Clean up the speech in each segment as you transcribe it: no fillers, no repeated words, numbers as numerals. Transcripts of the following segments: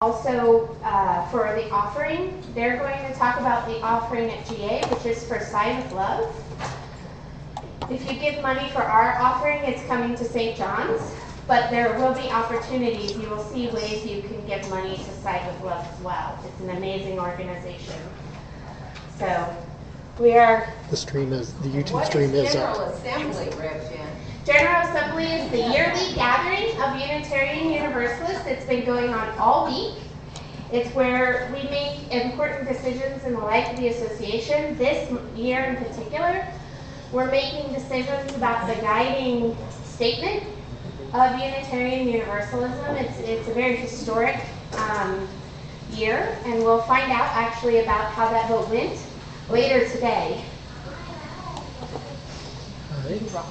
Also, for the offering, they're going to talk about the offering at GA, which is for Side of Love. If you give money for our offering, it's coming to St. John's, but there will be opportunities. You will see ways you can give money to Side of Love as well. It's an amazing organization. So, we are... The YouTube stream is up. General Assembly, Rev. Jen? General Assembly is the yearly gathering of Unitarian Universalists. It's been going on all week. It's where we make important decisions in the life of the association. This year in particular, we're making decisions about the guiding statement of Unitarian Universalism. It's a very historic year, and we'll find out actually about how that vote went later today. All right.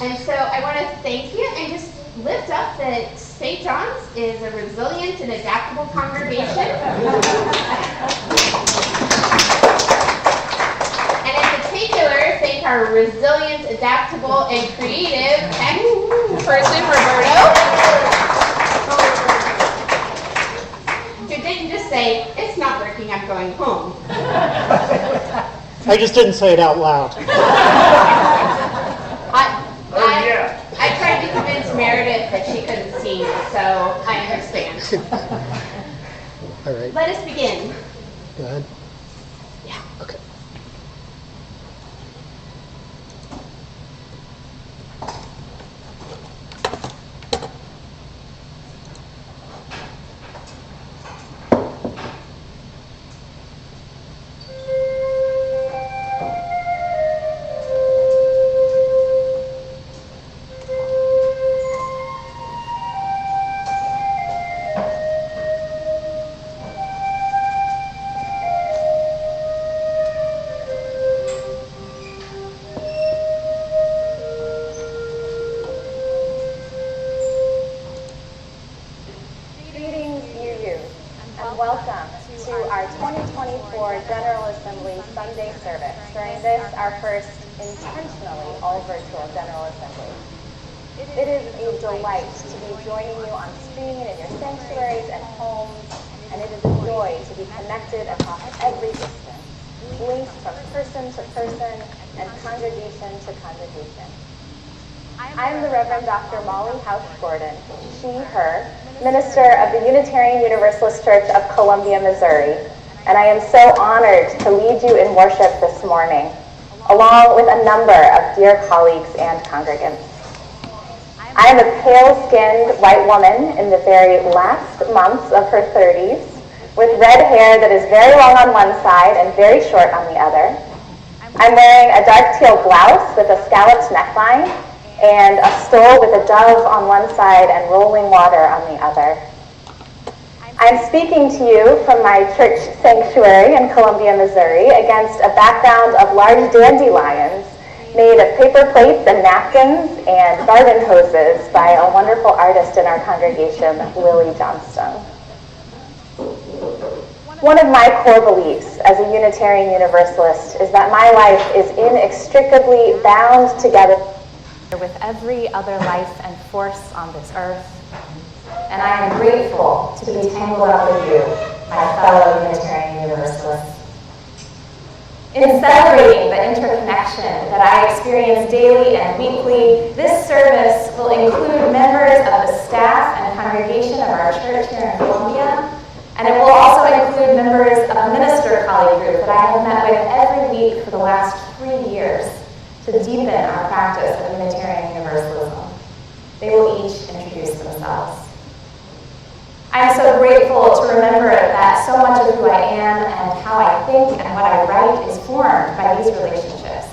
And so I want to thank you and just lift up that St. John's is a resilient and adaptable congregation. And in particular, thank our resilient, adaptable, and creative person, Roberto, who didn't just say, "It's not working, I'm going home." I just didn't say it out loud. I tried to convince Meredith that she couldn't see, so I understand. All right. Let us begin. Go ahead. Yeah. Okay. It is a delight to be joining you on screen in your sanctuaries and homes, and it is a joy to be connected across every distance, linked from person to person and congregation to congregation. I am the Reverend Dr. Molly House-Gordon, she, her, minister of the Unitarian Universalist Church of Columbia, Missouri, and I am so honored to lead you in worship this morning, along with a number of dear colleagues and congregants. I am a pale-skinned white woman in the very last months of her 30s, with red hair that is very long on one side and very short on the other. I'm wearing a dark teal blouse with a scalloped neckline and a stole with a dove on one side and rolling water on the other. I'm speaking to you from my church sanctuary in Columbia, Missouri, against a background of large dandelions made of paper plates and napkins and garden hoses by a wonderful artist in our congregation, Lily Johnston. One of my core beliefs as a Unitarian Universalist is that my life is inextricably bound together with every other life and force on this earth, and I am grateful to be tangled up with you, my fellow Unitarian Universalists. In celebrating the interconnection that I experience daily and weekly, this service will include members of the staff and congregation of our church here in Columbia, and it will also include members of a minister colleague group that I have met with every week for the last 3 years to deepen our practice of Unitarian Universalism. They will each introduce themselves. I am so grateful to remember that so much of who I am and how I think and what I write is formed by these relationships.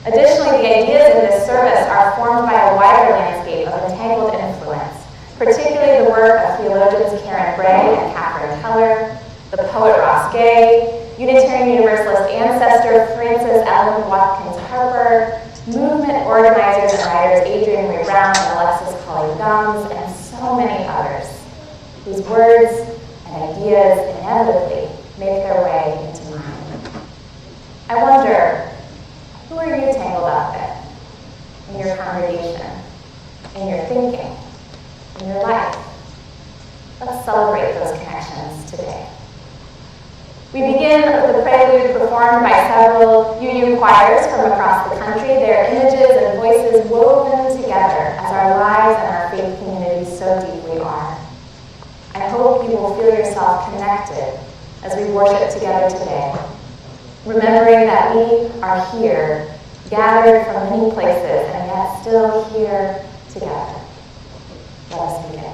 Additionally, the ideas in this service are formed by a wider landscape of entangled influence, particularly the work of theologians Karen Bray and Catherine Keller, the poet Ross Gay, Unitarian Universalist ancestor Frances Ellen Watkins Harper, movement organizers and writers Adrienne Ray Brown and Alexis Collie Gumbs, and so many others, whose words and ideas inevitably make their way into mine. I wonder, who are you tangled up in your congregation, in your thinking, in your life? Let's celebrate those connections today. We begin with a prelude performed by several union choirs from across the country, their images and voices woven together as our lives and our faith community so deeply are. I hope you will feel yourself connected as we worship together today, remembering that we are here, gathered from many places, and yet still here together. Let us begin.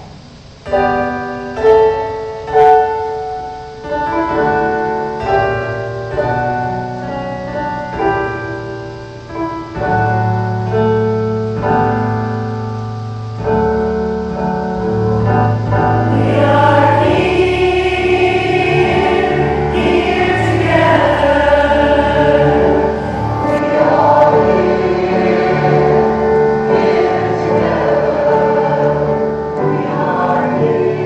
We are here.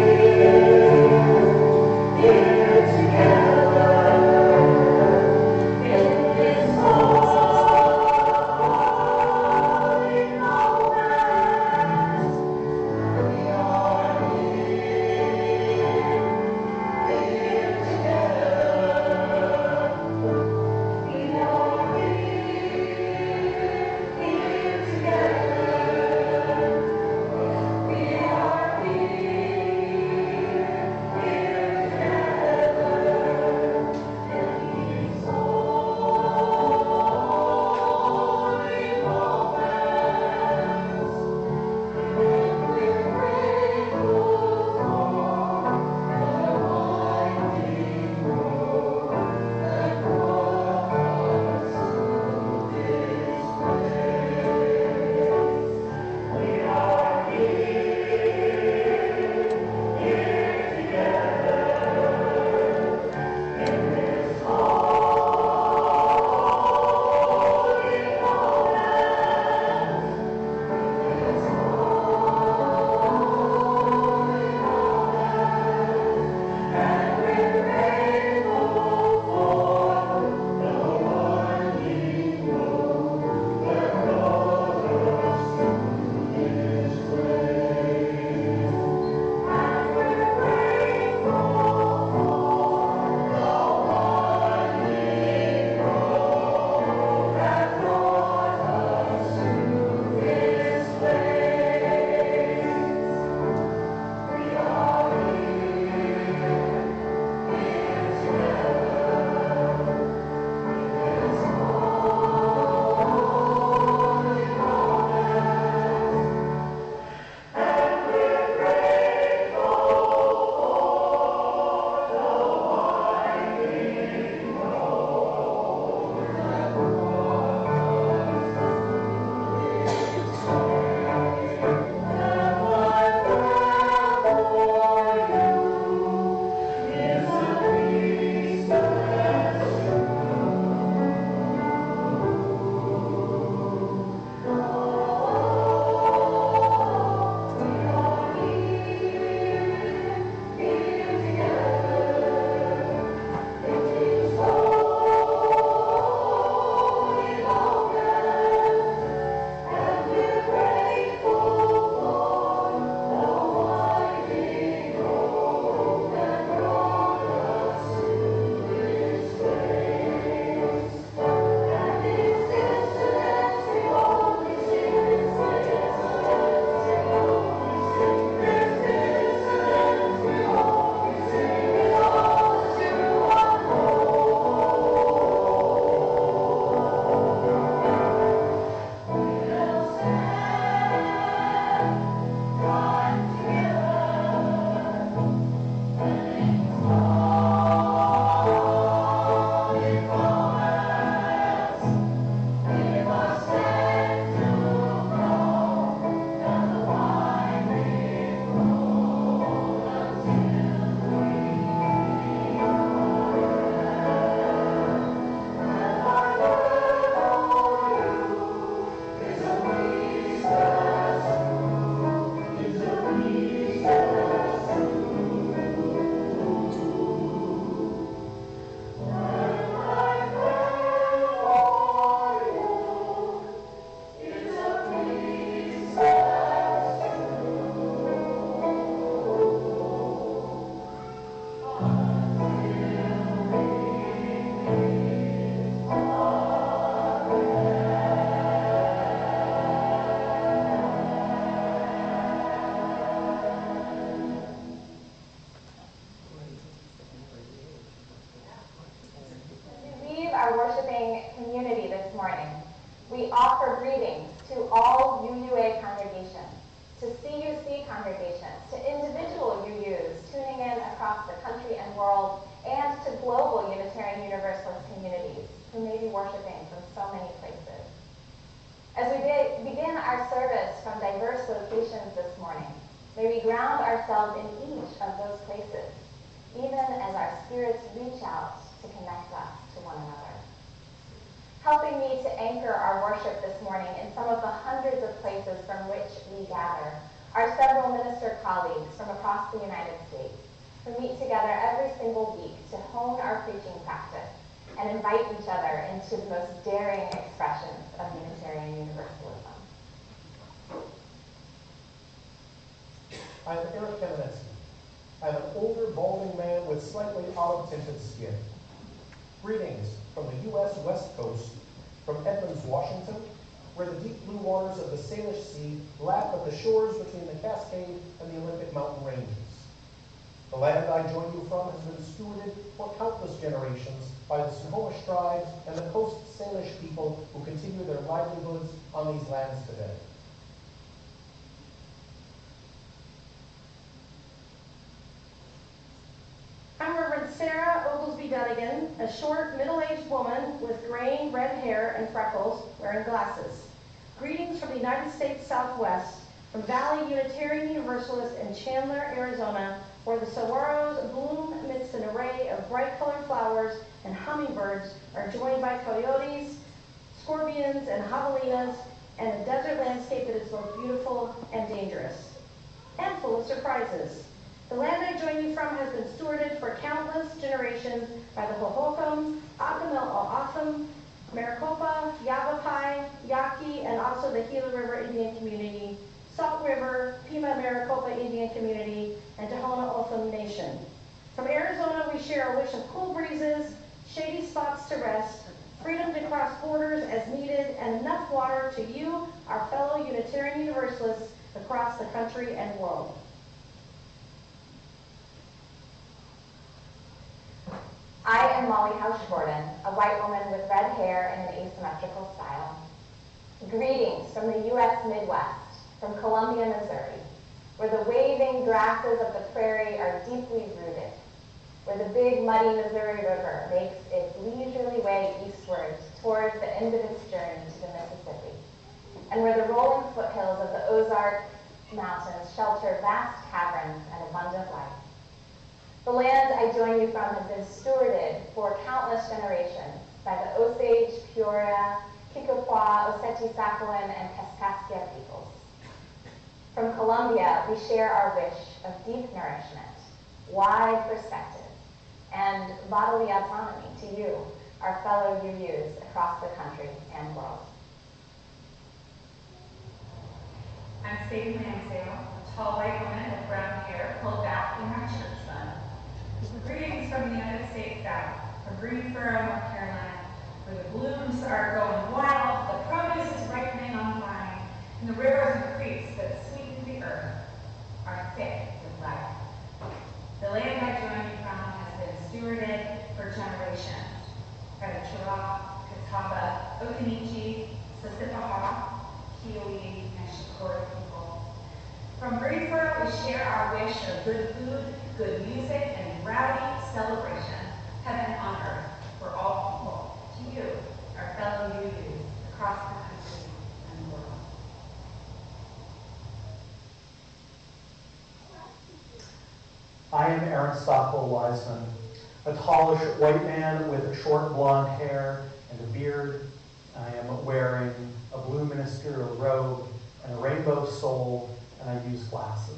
worshiping community this morning, we offer greetings to all UUA congregations, to CUC congregations, to individual UUs tuning in across the country and world, and to global Unitarian Universalist communities who may be worshiping from so many places. As we begin our service from diverse locations this morning, may we ground ourselves in each of those places, even as our spirits reach out to connect us to one another. Helping me to anchor our worship this morning in some of the hundreds of places from which we gather are several minister colleagues from across the United States who meet together every single week to hone our preaching practice and invite each other into the most daring expressions of Unitarian Universalism. I'm Eric Kamenetsky. I'm an older, balding man with slightly olive-tinted skin. Greetings from the U.S. West Coast, from Edmonds, Washington, where the deep blue waters of the Salish Sea lap at the shores between the Cascade and the Olympic mountain ranges. The land I join you from has been stewarded for countless generations by the Snohomish tribes and the Coast Salish people who continue their livelihoods on these lands today. I'm Reverend Sarah Oglesby Dunnigan, a short, middle-aged woman with graying red hair and freckles, wearing glasses. Greetings from the United States Southwest, from Valley Unitarian Universalist in Chandler, Arizona, where the saguaros bloom amidst an array of bright-colored flowers and hummingbirds are joined by coyotes, scorpions, and javelinas, and a desert landscape that is both beautiful and dangerous, and full of surprises. The land I join you from has been stewarded for countless generations by the Hohokam, Acamel-O'Atham, Maricopa, Yavapai, Yaqui, and also the Gila River Indian Community, Salt River, Pima Maricopa Indian Community, and Tohono O'odham Nation. From Arizona, we share a wish of cool breezes, shady spots to rest, freedom to cross borders as needed, and enough water to you, our fellow Unitarian Universalists across the country and world. I am Molly Housh-Gordon, a white woman with red hair and an asymmetrical style. Greetings from the U.S. Midwest, from Columbia, Missouri, where the waving grasses of the prairie are deeply rooted, where the big muddy Missouri River makes its leisurely way eastward towards the end of its journey to the Mississippi, and where the rolling foothills of the Ozark Mountains shelter vast caverns and abundant life. The land I join you from has been stewarded for countless generations by the Osage, Peoria, Kikopwa, Oceti-Sakowin, and Kaskaskia peoples. From Columbia, we share our wish of deep nourishment, wide perspective, and bodily autonomy to you, our fellow UUs across the country and world. I'm Sadie Lansdale, a tall white woman with brown hair pulled back in my church bun. Greetings from the United States South, from Greensboro, North Carolina, where the blooms are going wild, the produce is ripening on vine, and the rivers and creeks that sweeten the earth are thick with life. The land I join you from has been stewarded for generations by the Chirac, Catawba, Occaneechi, Sissipahaw, Kiowa, and Shakota people. From Greensboro, we share our wish of good food, good music, and rowdy celebration, heaven on earth for all people, to you, our fellow UUs across the country and the world. I am Aaron Stockwell Wiseman, a tallish white man with short blonde hair and a beard. I am wearing a blue ministerial robe and a rainbow stole, and I use glasses.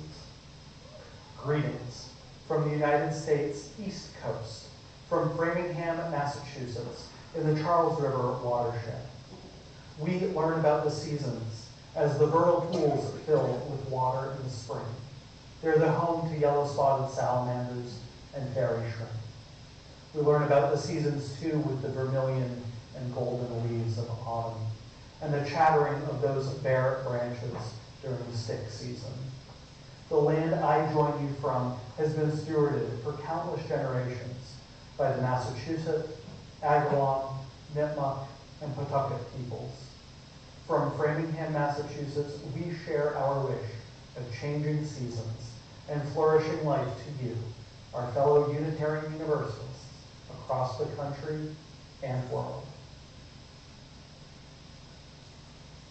Greetings from the United States East Coast, from Framingham, Massachusetts, in the Charles River watershed. We learn about the seasons as the vernal pools fill with water in the spring. They're the home to yellow-spotted salamanders and fairy shrimp. We learn about the seasons, too, with the vermilion and golden leaves of autumn, and the chattering of those bare branches during the stick season. The land I join you from has been stewarded for countless generations by the Massachusetts, Agawam, Nipmuc, and Pawtucket peoples. From Framingham, Massachusetts, we share our wish of changing seasons and flourishing life to you, our fellow Unitarian Universalists across the country and world.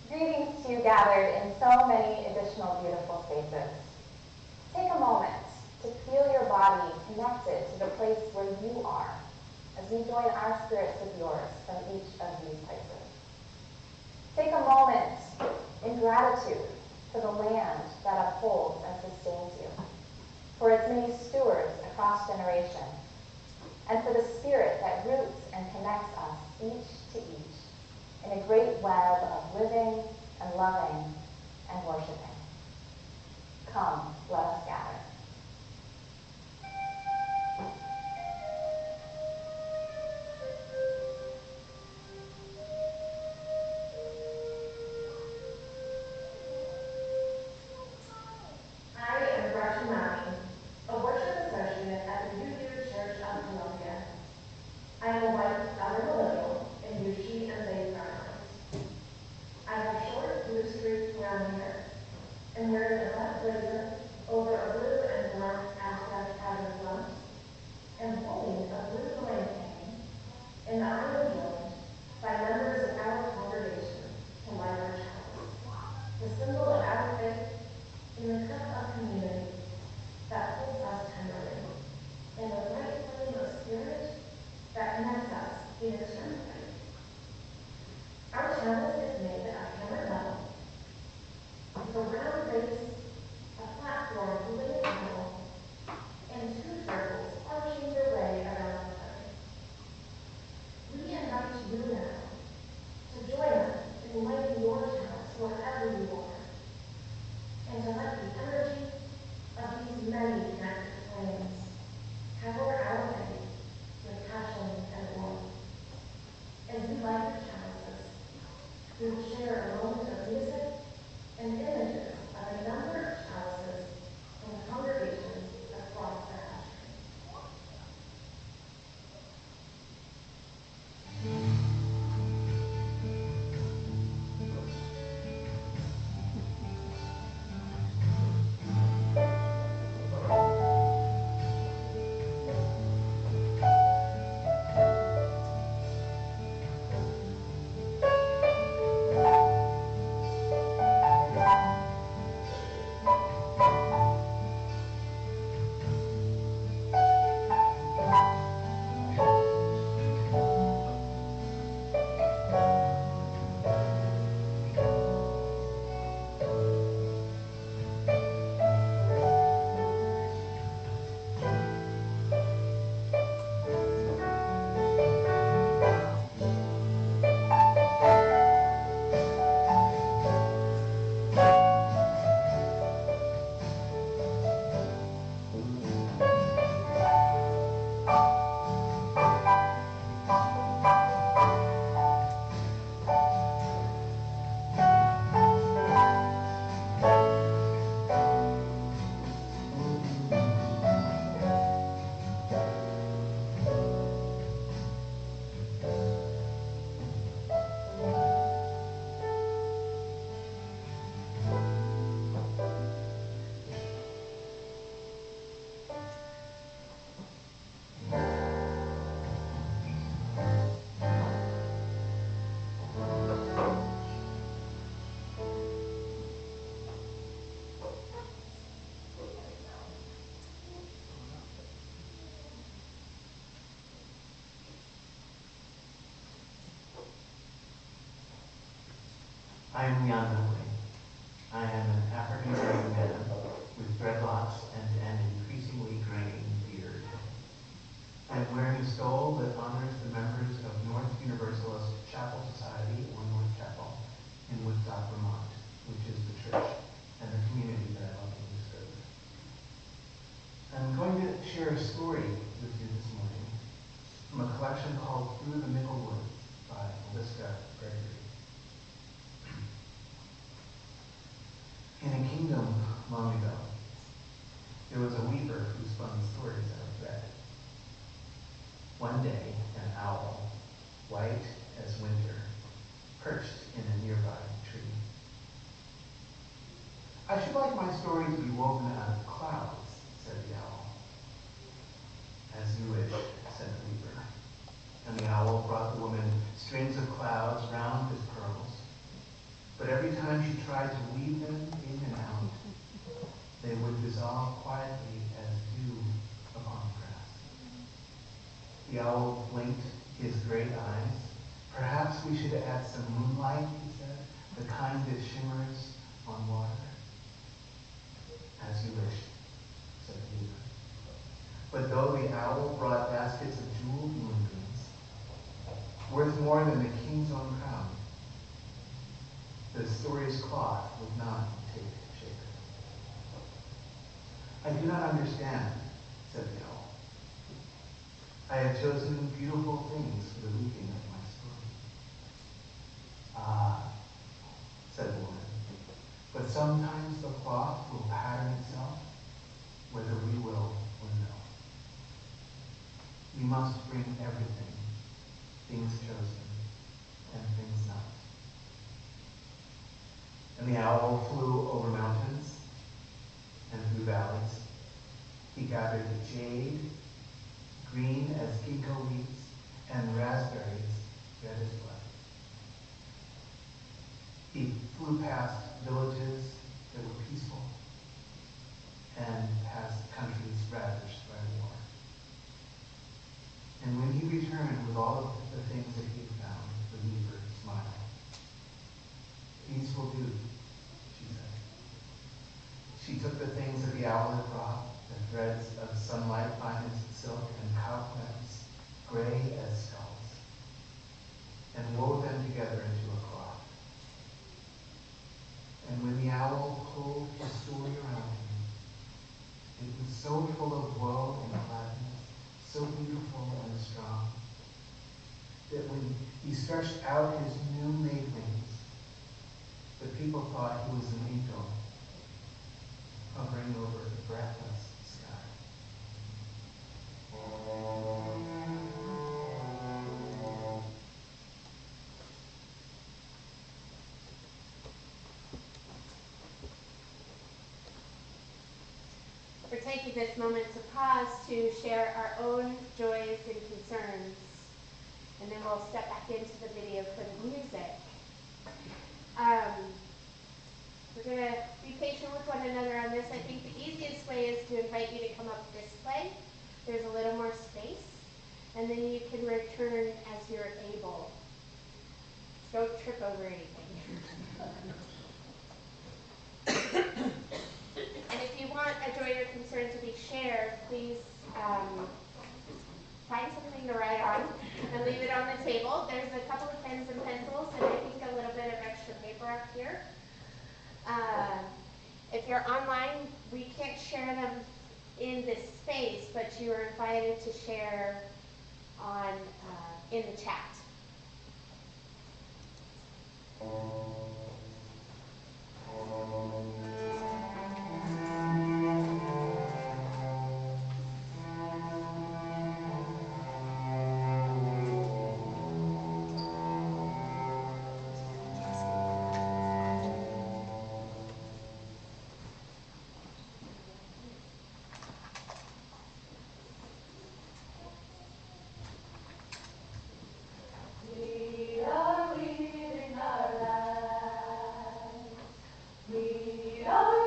Greetings to you gathered in so many additional beautiful spaces. Take a moment to feel your body connected to the place where you are as we join our spirits with yours from each of these places. Take a moment in gratitude for the land that upholds and sustains you, for its many stewards across generations, and for the spirit that roots and connects us each to each in a great web of living and loving and worshiping. Come, let us gather. I am Gretchen Mackey, a worship associate at the UU Church of Columbia. I am a wife of a millennial in use she and they pronouns. I have short blue streaked brown hair and wear a black blazer over a blue and black abstract pattern front and holding a blue line cane, and I am joined by members of our congregation to light our chalice, the symbol of our faith in the cup of community that holds us tenderly, and the bright flame of spirit that connects us inextricably. Our chalice is made of hammered metal, with a round base, a platform lit in metal, and two circles arching their way around the center. We invite you now to join us in lighting your chalice wherever you are, and to let the energy of these many connected flames power our faith with passion and warmth. As we light your chalices, we will share a moment of music and images of a number of chalices and congregations across the country. I am Jan Hubley. I am an African-American man with dreadlocks and an increasingly graying beard. I am wearing a stole that honors the members of North Universalist Chapel Society, or North Chapel, in Woodstock, Vermont, which is the church and the community that I lovingly serve. I'm going to share a story with you this morning from a collection called Through the Mickle Woods by Melissa Gregory. In a kingdom long ago, there was a weaver who spun stories out of thread. One day, an owl, white as winter, perched in a nearby tree. I should like my story to be woven out of clouds, said the owl. As you wish, said the weaver. And the owl brought the woman strings of clouds round as pearls. But every time she tried to weave them in and out, they would dissolve quietly as dew upon grass. The owl blinked his great eyes. Perhaps we should add some moonlight, he said, the kind that shimmers on water. As you wish, said the weaver. But though the owl brought baskets of jeweled moonbeams, worth more than the king's own crown, the story's cloth would not take shape. I do not understand, said the owl. I have chosen beautiful things for the weaving of my story. Ah, said the woman, but sometimes the cloth will pattern itself, whether we will or no. We must bring everything, things chosen and things not. And the owl flew over mountains and through valleys. He gathered jade, green as ginkgo leaves, and raspberries red as blood. He flew past villages that were peaceful and past countries ravaged by war. And when he returned with all of the things that he had found, the weaver smiled. These will do, she said. She took the things that the owl had brought, the threads of sunlight, fine as silk, and cobwebs, gray as skulls, and wove them together into a cloth. And when the owl pulled his story around him, it was so full of woe and gladness, so beautiful and strong, that when he stretched out his new-made wings, the people thought he was an angel hovering over the breathless sky. We're taking this moment to pause to share our own joys and concerns, and then we'll step back into the video for the music. We're going to be patient with one another on this. I think the easiest way is to invite you to come up this way. There's a little more space, and then you can return as you're able. Don't trip over anything. And if you want a joy or concern to be shared, please find something to write on and leave it on the table. There's a couple of pens and pencils, and I think a little bit of extra paper up here. If you're online, we can't share them in this space, but you are invited to share on in the chat. We are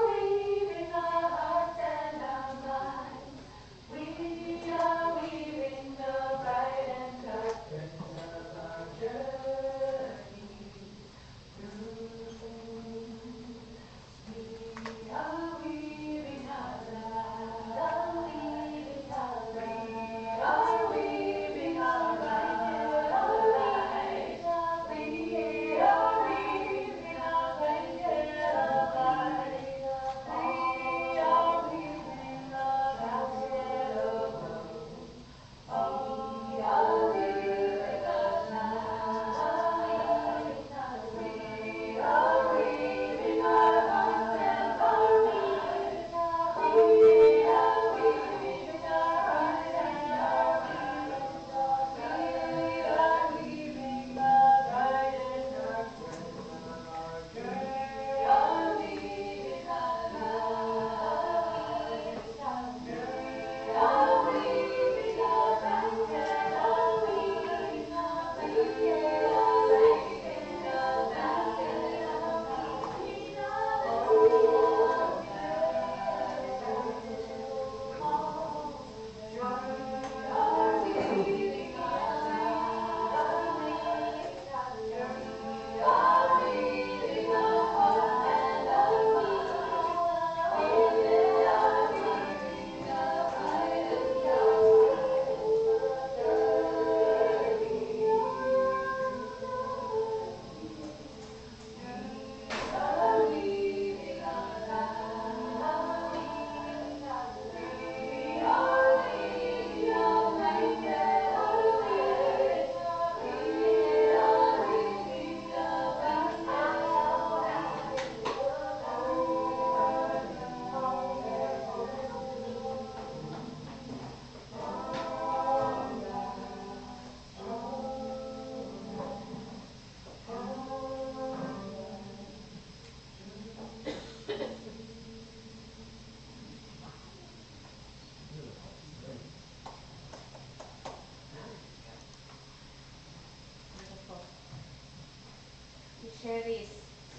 share these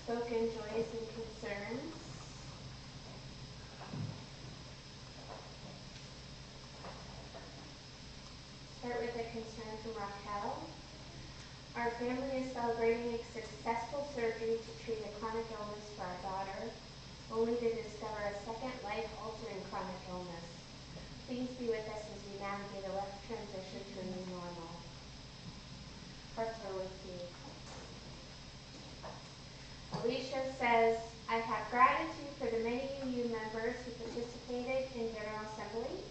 spoken joys and concerns. Start with a concern from Raquel. Our family is celebrating a successful surgery to treat a chronic illness for our daughter, only to discover a second life-altering chronic illness. Please be with us as we navigate a rough transition to a new normal. Hearts are with you. Alicia says, I have gratitude for the many UU members who participated in General Assembly,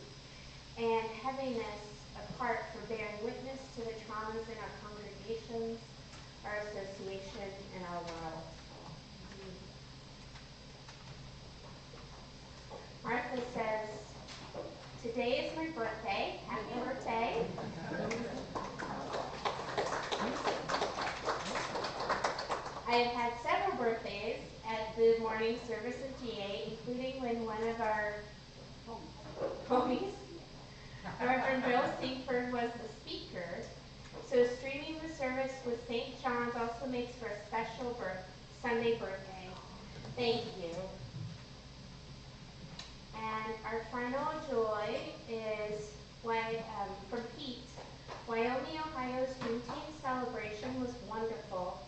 and heaviness apart for bearing witness to the traumas in our congregations, our association, and our world. Martha says, today is my birthday. Happy birthday. I have had several birthdays at the morning service of GA, including when one of our homies, Reverend Bill Siegford, was the speaker. So streaming the service with St. John's also makes for a special Sunday birthday. Thank you. And our final joy is from Pete. Wyoming, Ohio's Juneteenth celebration was wonderful,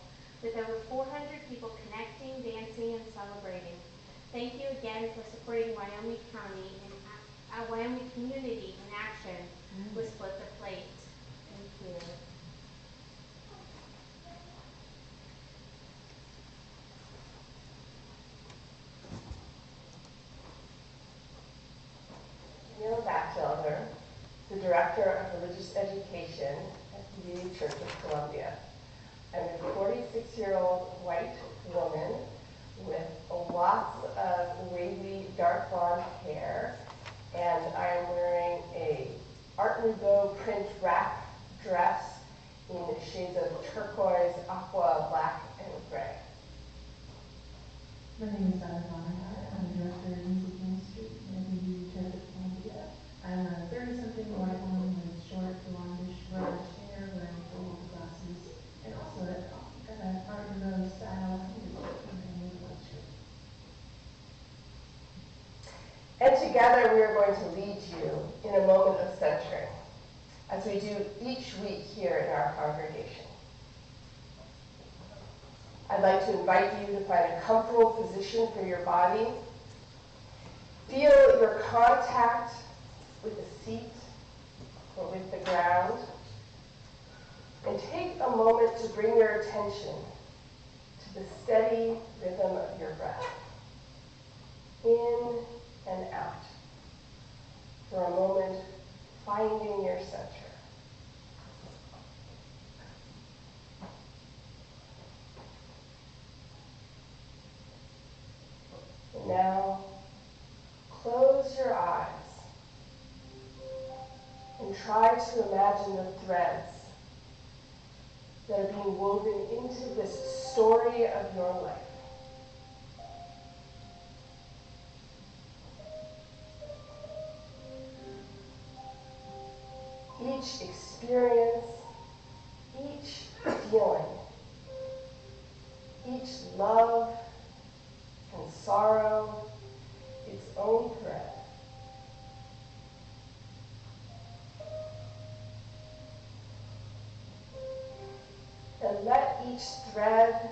with over 400 people connecting, dancing, and celebrating. Thank you again for supporting Wyoming County and Wyoming community in action with Split the Plate. Thank you. Neil Batchelder, the Director of Religious Education at the UU Church of Columbia. I'm a 46-year-old white woman with lots of wavy dark blonde hair, and I am wearing a Art Nouveau print wrap dress in shades of turquoise, aqua, black, and gray. My name is Donna Bonner. I'm Director of Music Ministry at the UU Church of Columbia. I'm a 30-something white woman with short, blondish, reddish hair, wearing gold glasses, and also an Art Nouveau style white shirt. And together we are going to lead you in a moment of centering, as we do each week here in our congregation. I'd like to invite you to find a comfortable position for your body. Feel your contact with the seat or with the ground. And take a moment to bring your attention to the steady rhythm of your breath. In and out. For a moment, finding your center. And now, close your eyes and try to imagine the threads that are being woven into this story of your life. Each experience, each feeling, each love and sorrow, its own thread. And let each thread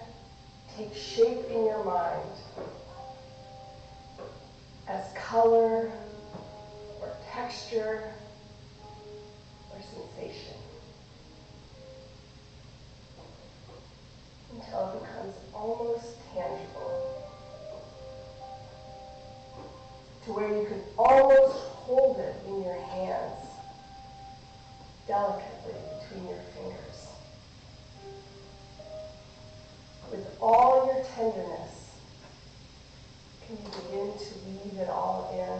take shape in your mind as color or texture or sensation, until it becomes almost tangible, to where you can almost hold it in your hands, delicately between your fingers. With all your tenderness, can you begin to weave it all in?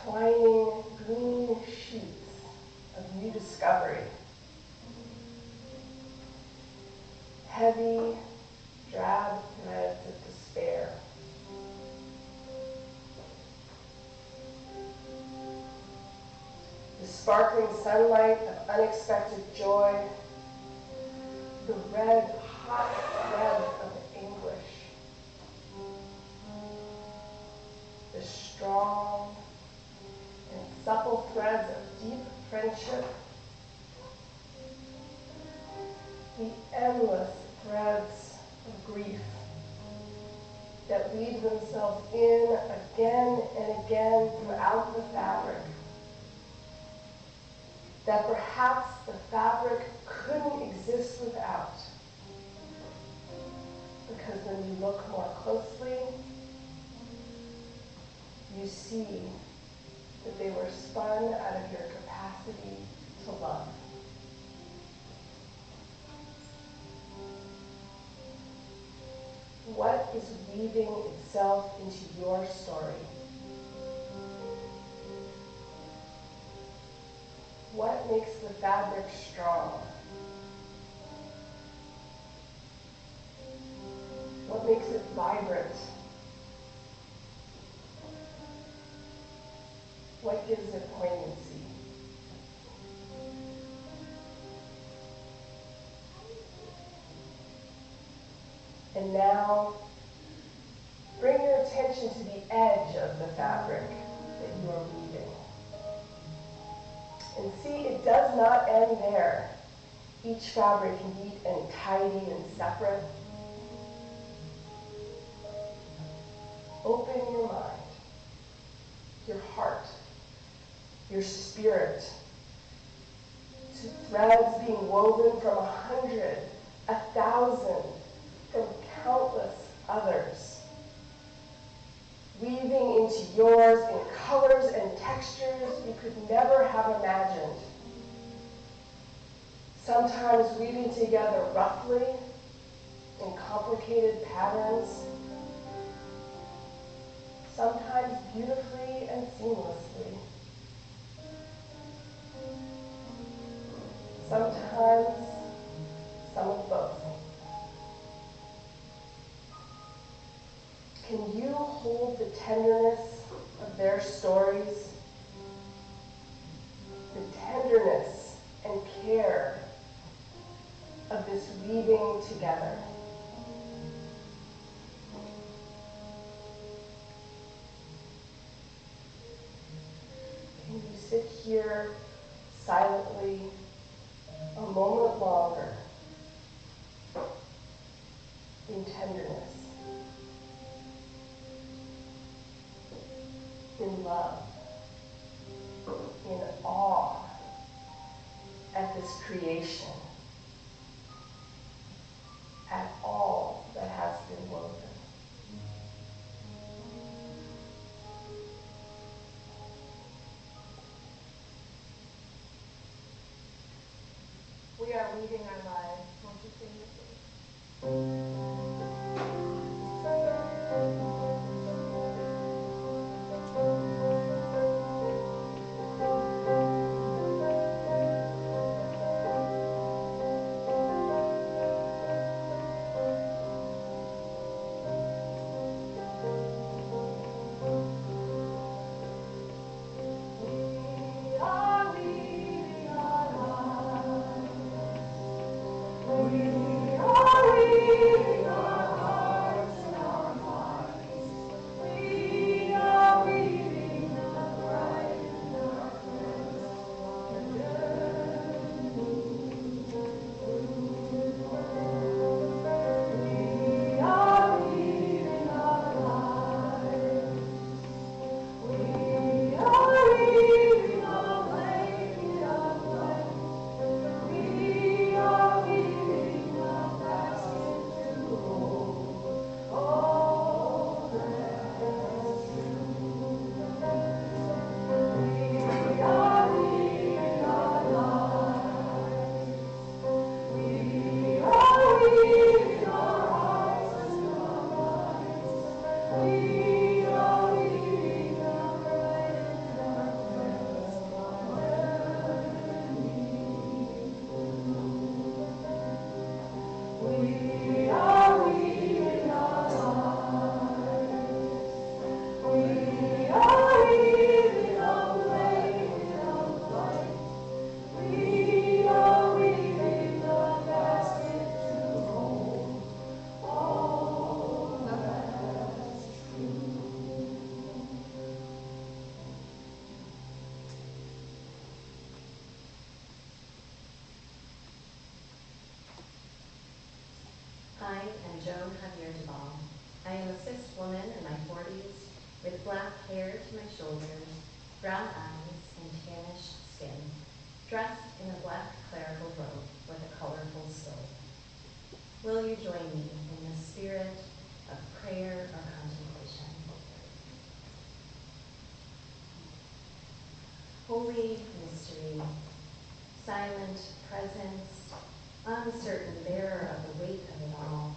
Twining green sheets of new discovery. Heavy, drab threads of despair. The sparkling sunlight of unexpected joy, the red, hot threads of anguish, the strong and supple threads of deep friendship, the endless threads of grief that weave themselves in again and again throughout the fabric, that perhaps the fabric couldn't exist without. Because when you look more closely, you see that they were spun out of your capacity to love. What is weaving itself into your story? What makes the fabric strong? What makes it vibrant? What gives it poignancy? And now, bring your attention to the edge of the fabric that you are weaving. And see, it does not end there. Each fabric neat and tidy and separate. Open your mind, your heart, your spirit to threads being woven from 100, 1,000, from countless others, weaving into yours in colors and textures you could never have imagined. Sometimes weaving together roughly in complicated patterns, sometimes beautifully and seamlessly, sometimes some of both. Can you hold the tenderness of their stories, the tenderness and care of this weaving together? Can you sit here silently a moment longer in tenderness, in love, in awe at this creation, at all that has been woven? We are weaving our lives. Won't you sing with me? We are weaving I am a cis woman in my 40s with black hair to my shoulders, brown eyes, and tannish skin, dressed in a black clerical robe with a colorful stole. Will you join me in the spirit of prayer or contemplation? Holy mystery, silent presence, uncertain bearer of the weight of it all.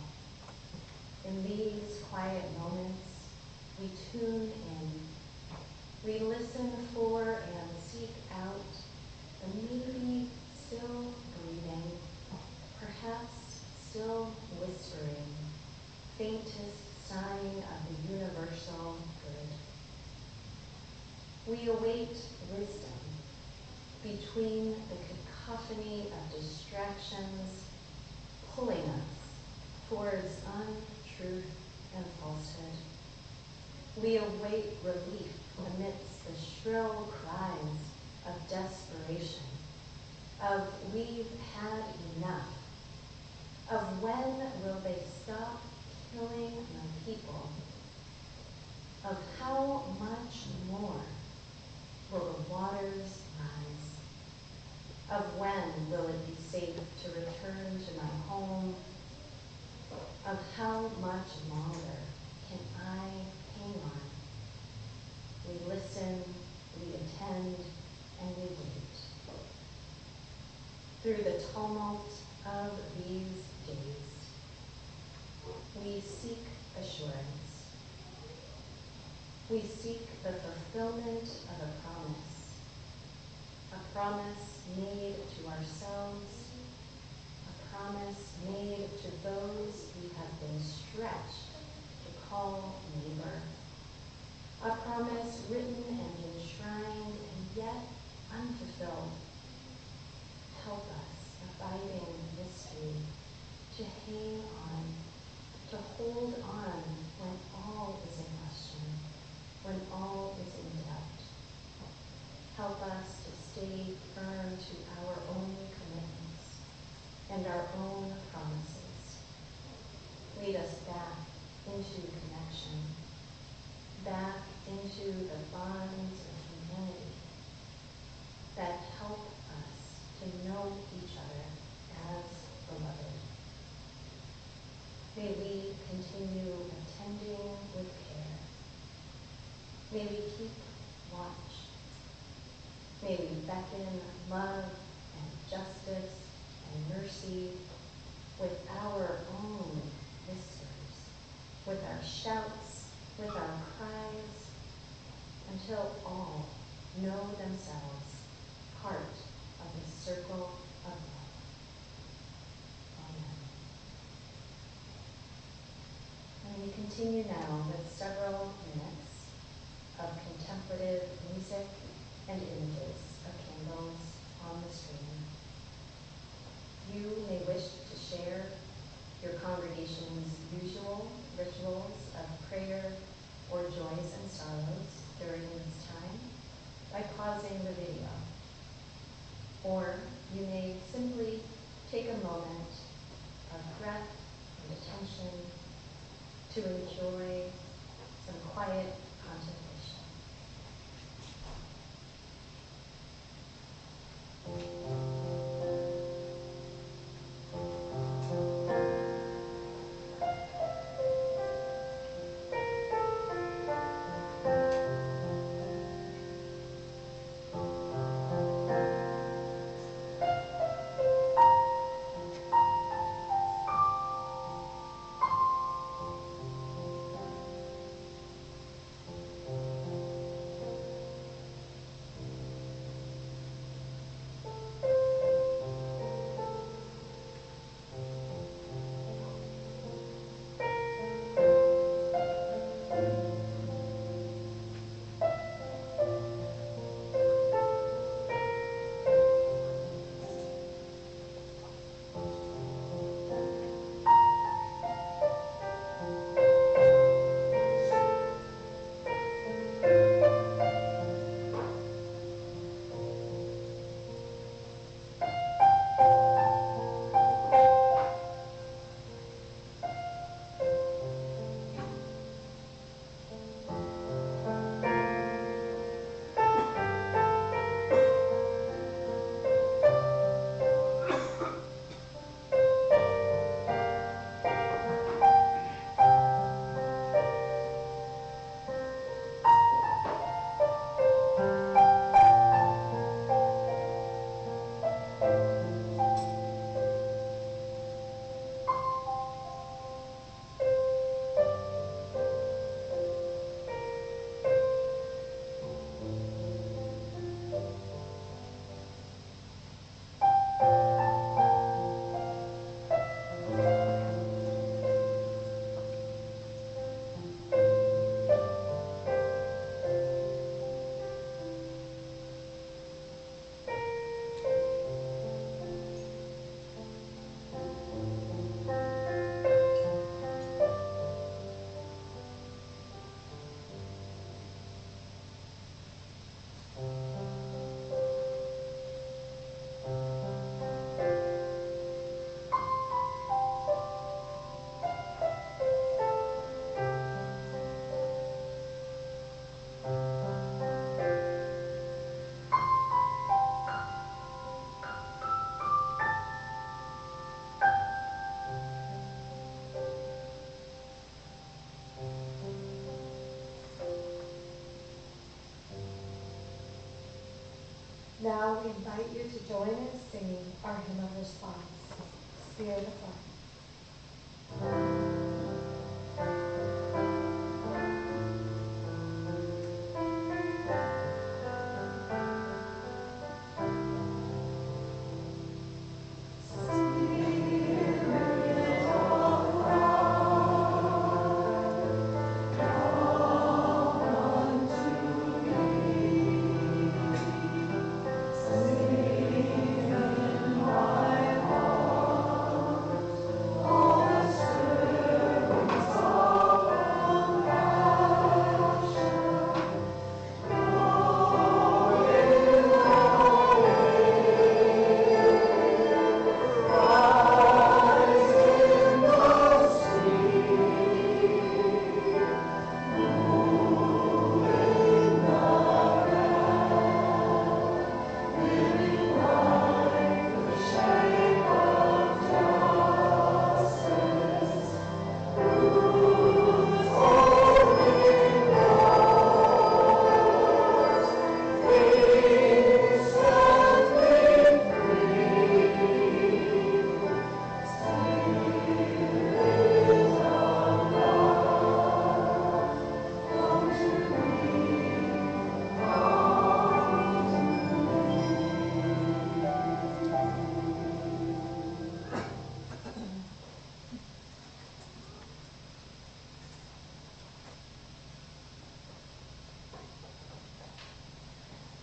In these quiet moments, we tune in. We listen for and seek out the maybe still breathing, perhaps still whispering, faintest sign of the universal good. We await wisdom between the cacophony of distractions pulling us towards untruth and falsehood. We await relief amidst the shrill cries of desperation, of we've had enough, of when will they stop killing my people, of how much more will the waters rise, of when will it be safe to return to my home, of how much longer can I hang on. We listen, we attend, and we wait. Through the tumult of these days, we seek assurance. We seek the fulfillment of a promise made to ourselves, a promise made to those we have been stretched to call neighbor, a promise written and enshrined and yet unfulfilled. Help us, abiding mystery, to hang on, to hold on when all is in question, when all is in doubt. Help us to stay firm to our own commitments and our own promises. Lead us back into connection, back into the bonds of humanity that help us to know each other as beloved. May we continue attending with care. May we keep watch. May we beckon love and justice and mercy with our own whispers, with our shouts, with our cries, until all know themselves part of the circle of love. Amen. And we continue now with several minutes of contemplative music and images of candles on the screen. You may wish to share your congregation's usual rituals of prayer or joys and sorrows during this time by pausing the video. Or you may simply take a moment of breath and attention to enjoy some quiet contemplation. Now we invite you to join in singing our hymn of response, Spirit of Life.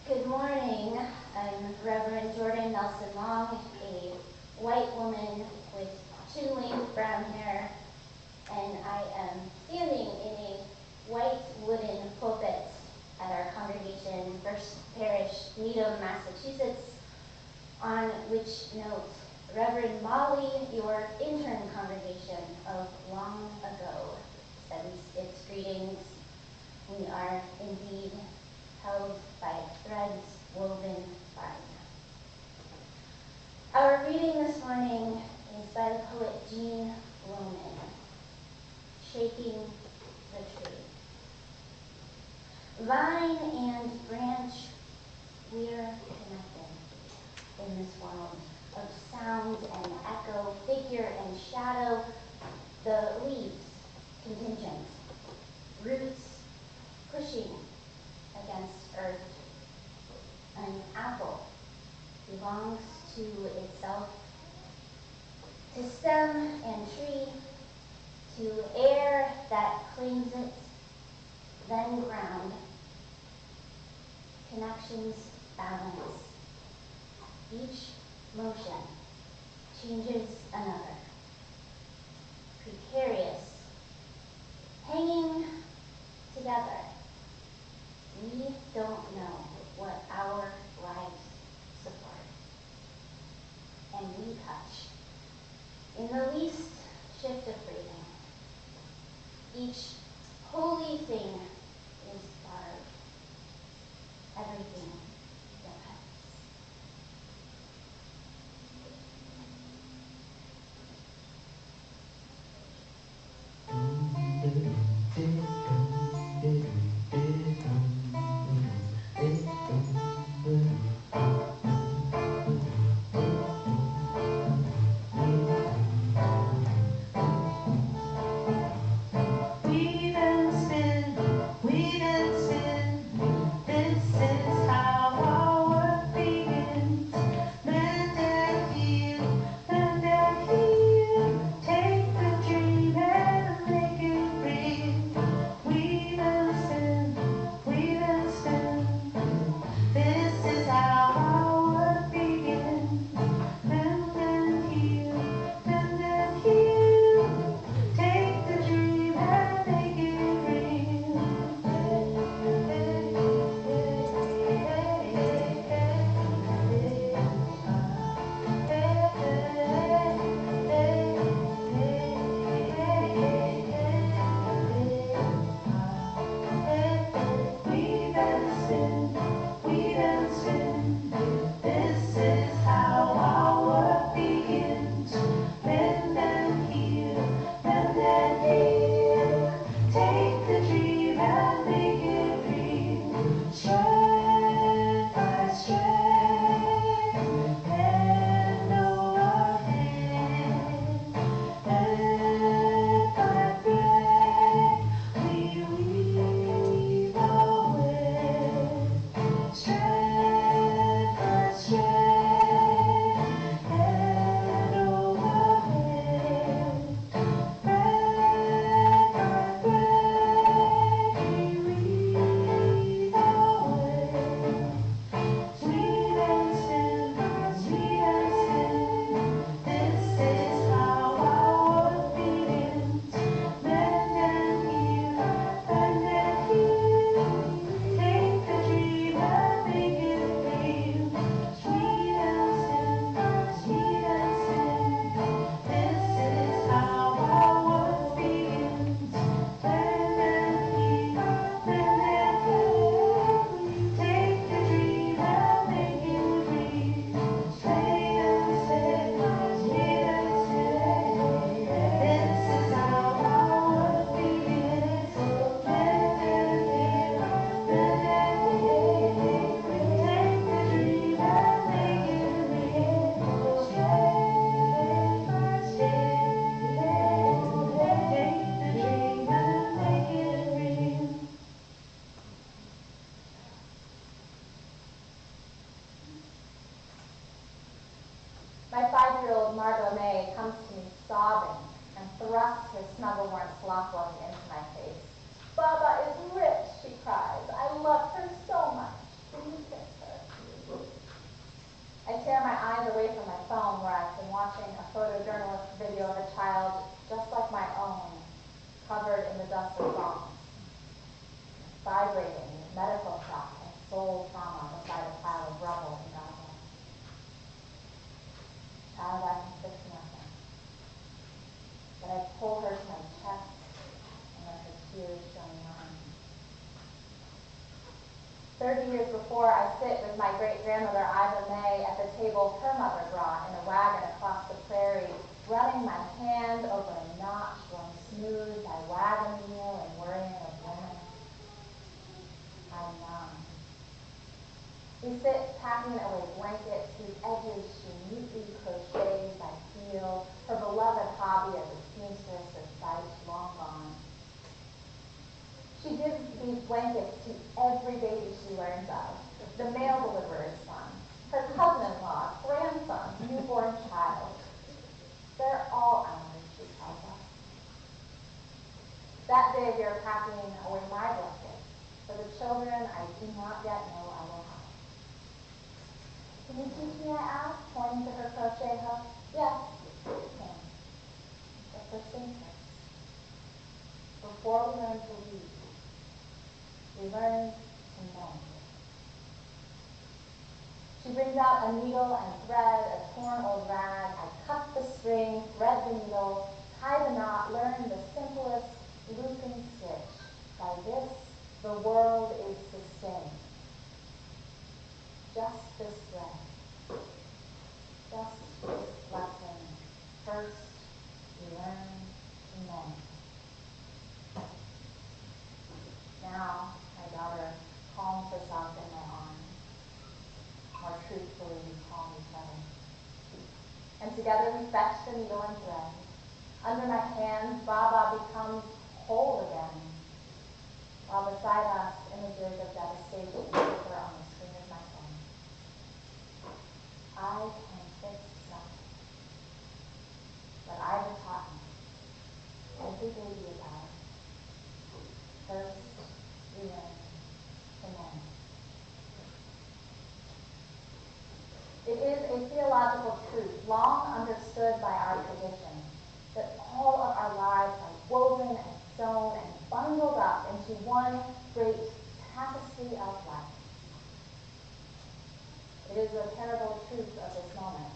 Good morning. I'm Reverend Jordan Nelson Long, a white woman with chin-length brown hair, and I am standing in a white wooden pulpit at our congregation, First Parish, Needham, Massachusetts, on which note, Reverend Molly, your intern congregation of long ago, sends its greetings. We are indeed held by threads woven fine. Our reading this morning is by the poet Jean Gracen, Shaking the Tree. Vine and branch, we're connected in this world of sound and echo, figure and shadow, the leaves contingent, roots pushing against earth. An apple belongs to itself, to stem and tree, to air that claims it, then ground. Connections balance. Each motion changes another. Precarious, hanging together. We don't know what our lives support. And we touch. In the least shift of breathing, each holy thing is barbed. Everything depends. We 5-year-old Margot May comes to me sobbing and thrusts her snuggle-warm sloth-loving into my face. "Baba is rich," she cries. "I love her so much. Can you kiss her?" I tear my eyes away from my phone where I've been watching a photojournalist video of a child just like my own, covered in the dust of bombs, vibrating with medical shock and soul trauma beside a pile of rubble in Gaza. Child, I can fix nothing. But I pull her to my chest and let her tears join mine. 30 years before, I sit with my great-grandmother Iva May at the table her mother brought in a wagon across the prairie, running my hand over a notch worn smooth by wagon wheel and worrying of women. I'm numb. We sit packing away blankets whose edges she neatly crochets by feel, her beloved hobby as a seamstress of sight long gone. She gives these blankets to every baby she learns of, the mail deliverer's son, her cousin-in-law, grandson, newborn child. They're all ours, she tells us. That day we are packing away my blankets for the children I do not yet know I will have. "Can you teach me?" I asked, pointing to her crochet hook. "Yes, I can. But first things first. Before we learn to read, we learn to mend." She brings out a needle and thread, a torn old rag. I cut the string, thread the needle, tie the knot, learn the simplest looping stitch. By this, the world is sustained. Just this thread. Just this lesson. First, we learn to mend. Now, my daughter calms herself in my arms. More truthfully, we calm each other. And together we fetch the needle and thread. Under my hands, Baba becomes whole again. While beside us, images of devastation flicker on the screen of my phone. I can fix nothing. But I've taught me. Every baby is ours. First, we learn to mend. It is a theological truth, long understood by our tradition, that all of our lives are woven and sewn and bundled up into one great tapestry of life. It is the terrible truth of this moment,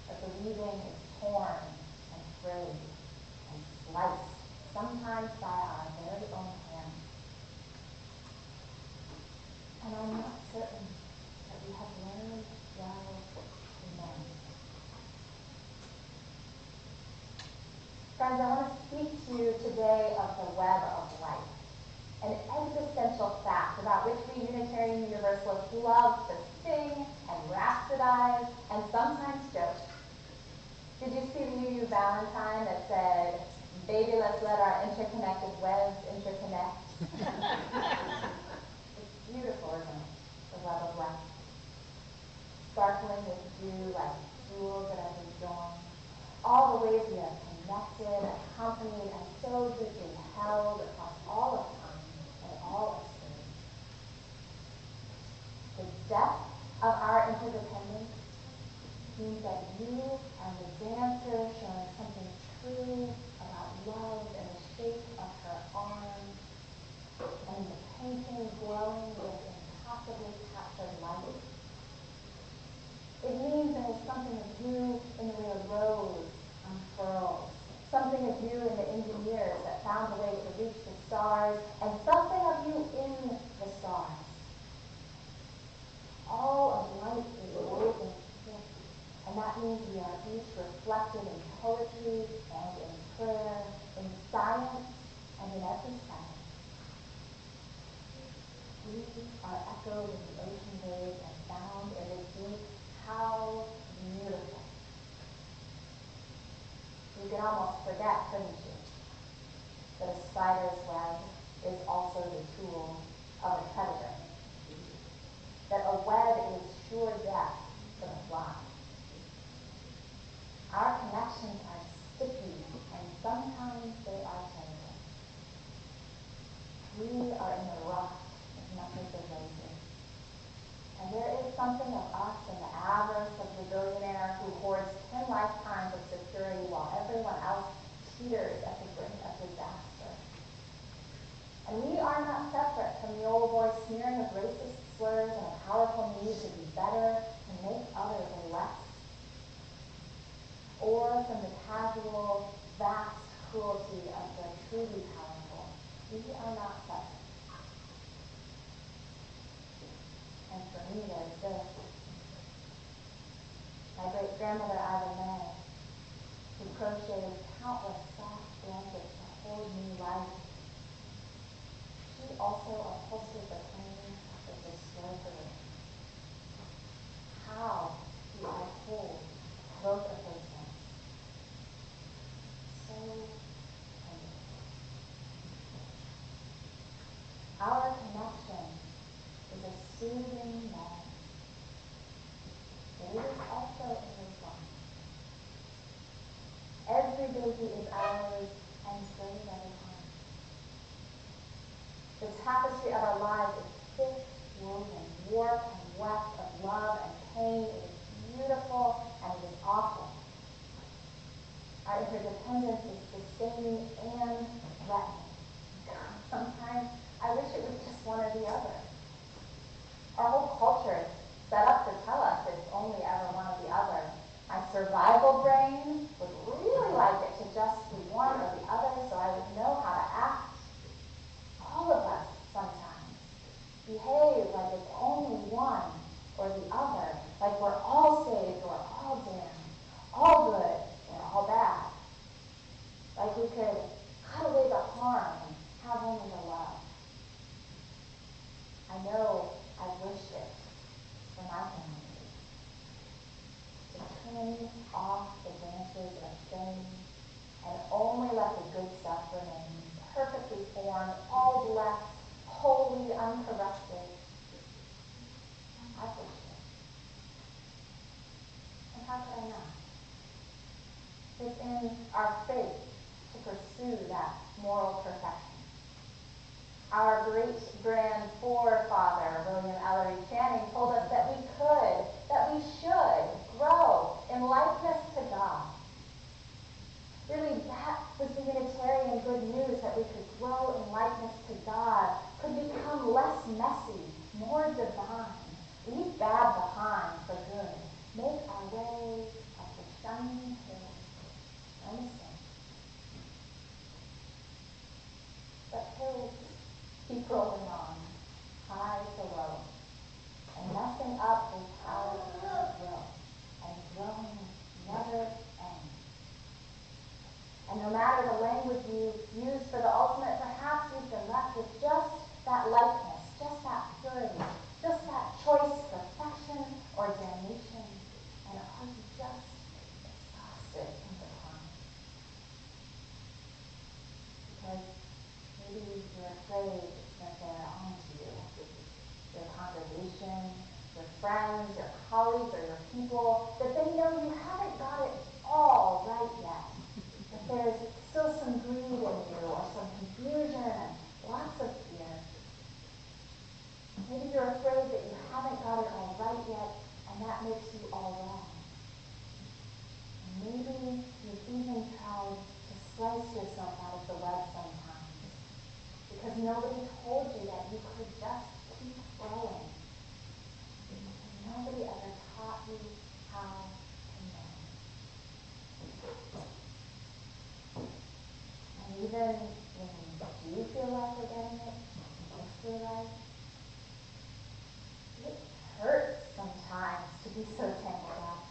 that the weaving is torn and frayed and sliced, sometimes by our very own hands. And I'm not certain that we have learned well to mend. Friends, I want to speak to you today of the web of life, an existential fact about which we Unitarian Universalists love to sing and rhapsodize and sometimes joke. Did you see the UU Valentine that said, "Baby, let's let our interconnected webs interconnect"? It's beautiful, isn't it? The web of life. Sparkling with dew like jewels that have been joined. All the ways we are connected, accompanied, and so deeply held across all of time and all of space. The depth of our interdependence means that you are the dancer showing something true about love in the shape of her arms, and the painting glowing with impossibly captured light. It means there is something of you in the way a rose unfurls, something of you in the engineers that found a way to reach the stars, and something of you in the stars. All of life is woven together, and that means we are each reflected in poetry and in prayer, in science and in every silence. We are echoed in the ocean waves and found in the deep. How beautiful. You can almost forget, couldn't you, that a spider's web is also the tool of a predator. That a web is sure death for the fly. others and a powerful need to be better, to make others less, or from the casual, vast cruelty of the truly powerful. We are not separate. And for me, there's this. My great-grandmother, Ida May, who crocheted countless soft blankets to hold new life. She also upholstered the plane that destroyed her. How do I hold both of those things? So tender. Our connection is a soothing moment, but it is also a response. Every baby is ours, and so is every time. The tapestry of our lives is thick, woven, warped and weft of love and pain. It is beautiful and it is awful. Our interdependence is sustaining and threatening. Sometimes I wish it was just one or the other. Our whole culture is set up to tell us it's only ever one or the other. My survival brain would really like it to just be one or the other so I would know how to act. All of us sometimes behave like it's only one or the other, like we're all saved or all damned, all good or all bad. Like we could cut away the harm and have only the love. I know I've wished it for my family. To turn off the branches of shame and only let the good stuff remain, perfectly formed, all blessed, wholly uncorrupted. I've wished it. And how could I not? It's in our faith to pursue that moral perfection. Our great-grand-forefather, William Ellery Channing, told us that we could, that we should grow in likeness to God. Really, that was the Unitarian good news, that we could grow in likeness to God, could become less messy, more divine, leave bad behind for good, make our way up the shining hill, no mistake. But hills keep rolling on, high to low, and messing up is how we grow, and growing never ends. And no matter the language you use for the ultimate, perhaps you've been left with just that likeness, just that purity, just that choice perfection or damnation, and are you just exhausted in the climb? Because maybe you're afraid that they're onto you. Your congregation, your friends, your colleagues, or your people, that they know you haven't got it all right yet. That there's still some greed in you, or some confusion, and lots of fear. Maybe you're afraid that you haven't got it all right yet, and that makes you all wrong. And maybe you've even tried to slice yourself out of the web sometimes, because nobody told you that you could just keep growing. Nobody ever taught you how to know. And even when you do feel like we're getting it mostly right, it hurts sometimes to be so tangled up.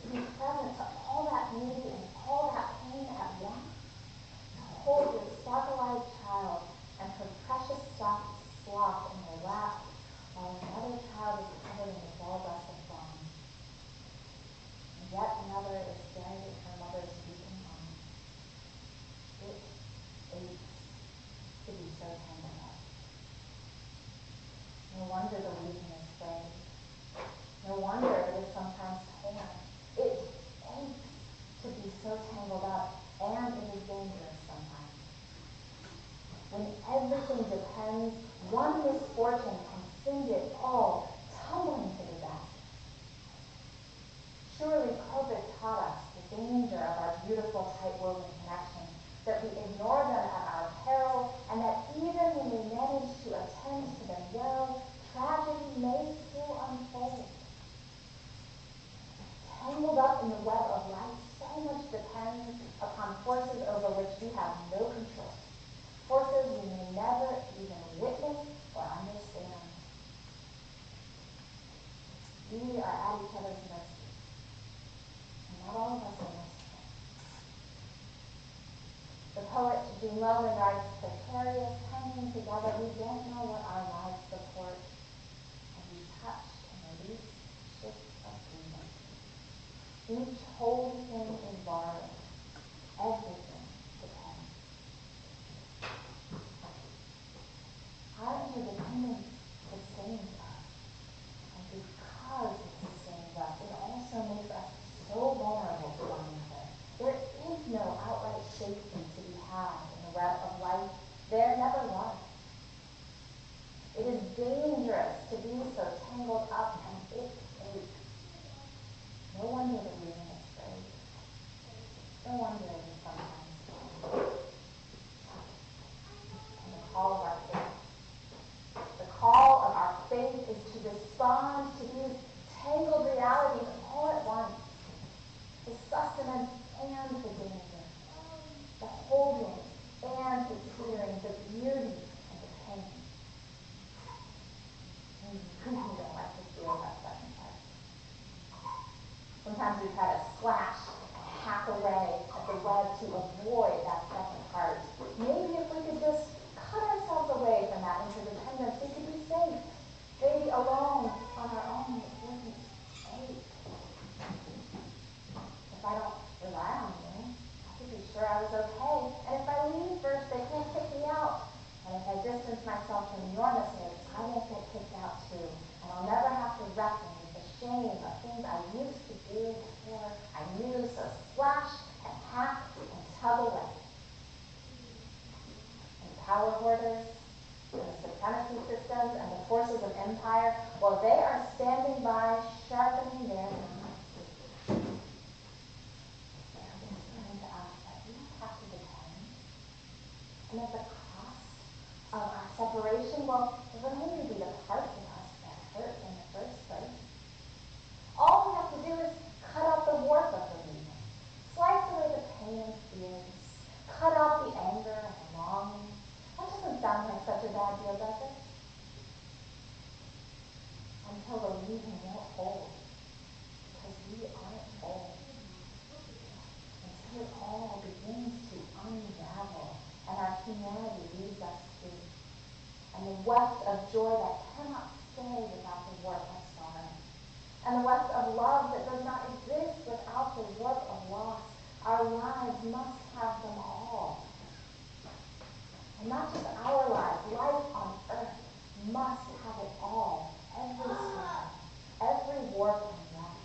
To be present to all that beauty and all that pain at once. To hold your sparkle-eyed child and her precious soft sloth in your lap while another child is covered in the dull dust of bone. And yet another is dead in her mother's weeping arms. It aches to be so tangled up. No wonder the weeping is frayed. No wonder it is sometimes torn. It aches to be so tangled up, and it is dangerous sometimes. When everything depends, one misfortune can send it all tumbling to disaster. Surely COVID taught us the danger of our beautiful, tight-woven connections, that we ignore them at our peril, and that even when we manage to attend to them well, tragedy in the web of life, so much depends upon forces over which we have no control. Forces we may never even witness or understand. We are at each other's mercy, and not all of us are merciful. The poet Jenn Gracen writes, precarious, hanging together, we don't know what our lives support, and we touch and release shifts of freedom. Each holy thing is borrowed, everything depends. Our interdependence sustains us. And because it sustains us, it also makes us so vulnerable to one another. There is no outright safety to be had in the web of life. There never was. It is dangerous to be so tangled up, and it aches. No wonder the reading is afraid. No wonder it is sometimes scary. And the call of our faith. The call of our faith is to respond to these tangled realities all at once. The sustenance and the danger. The holding and the tearing. The beauty and the pain. We really don't like to feel that second part. Sometimes we try to slash and hack away at the web to avoid that second part. Maybe if we could just cut ourselves away from that interdependence, we could be safe. Maybe alone on our own, it wouldn't ache. If I don't rely on you, I could be sure I was okay. And if I leave first, they can't kick me out. And if I distance myself from your mistakes, I won't get kicked out too. And I'll never have to reckon with the shame of things I used to do before I knew. So slash and hack and tug away. And power hoarders, and the supremacy systems, and the forces of empire, well, they are standing by, sharpening their knives. They are whispering to us that we have to depend. And at the cost of our separation, well, it would only be the parts of us that hurt in the first place. All we have to do is cut out the warp of the reason, slice away the pain and fears, cut out the anger and the longing. That doesn't sound like such a bad deal, does it? Until the leaving won't hold, because we aren't whole. Until it all begins to unravel, and our humanity leaves us free. And the weft of joy that cannot stay without the warp of sorrow. And the weft of love that does not exist without the warp of loss. Our lives must have them all. And not just our lives, life on earth must have it all. Every strand, every warp and weft.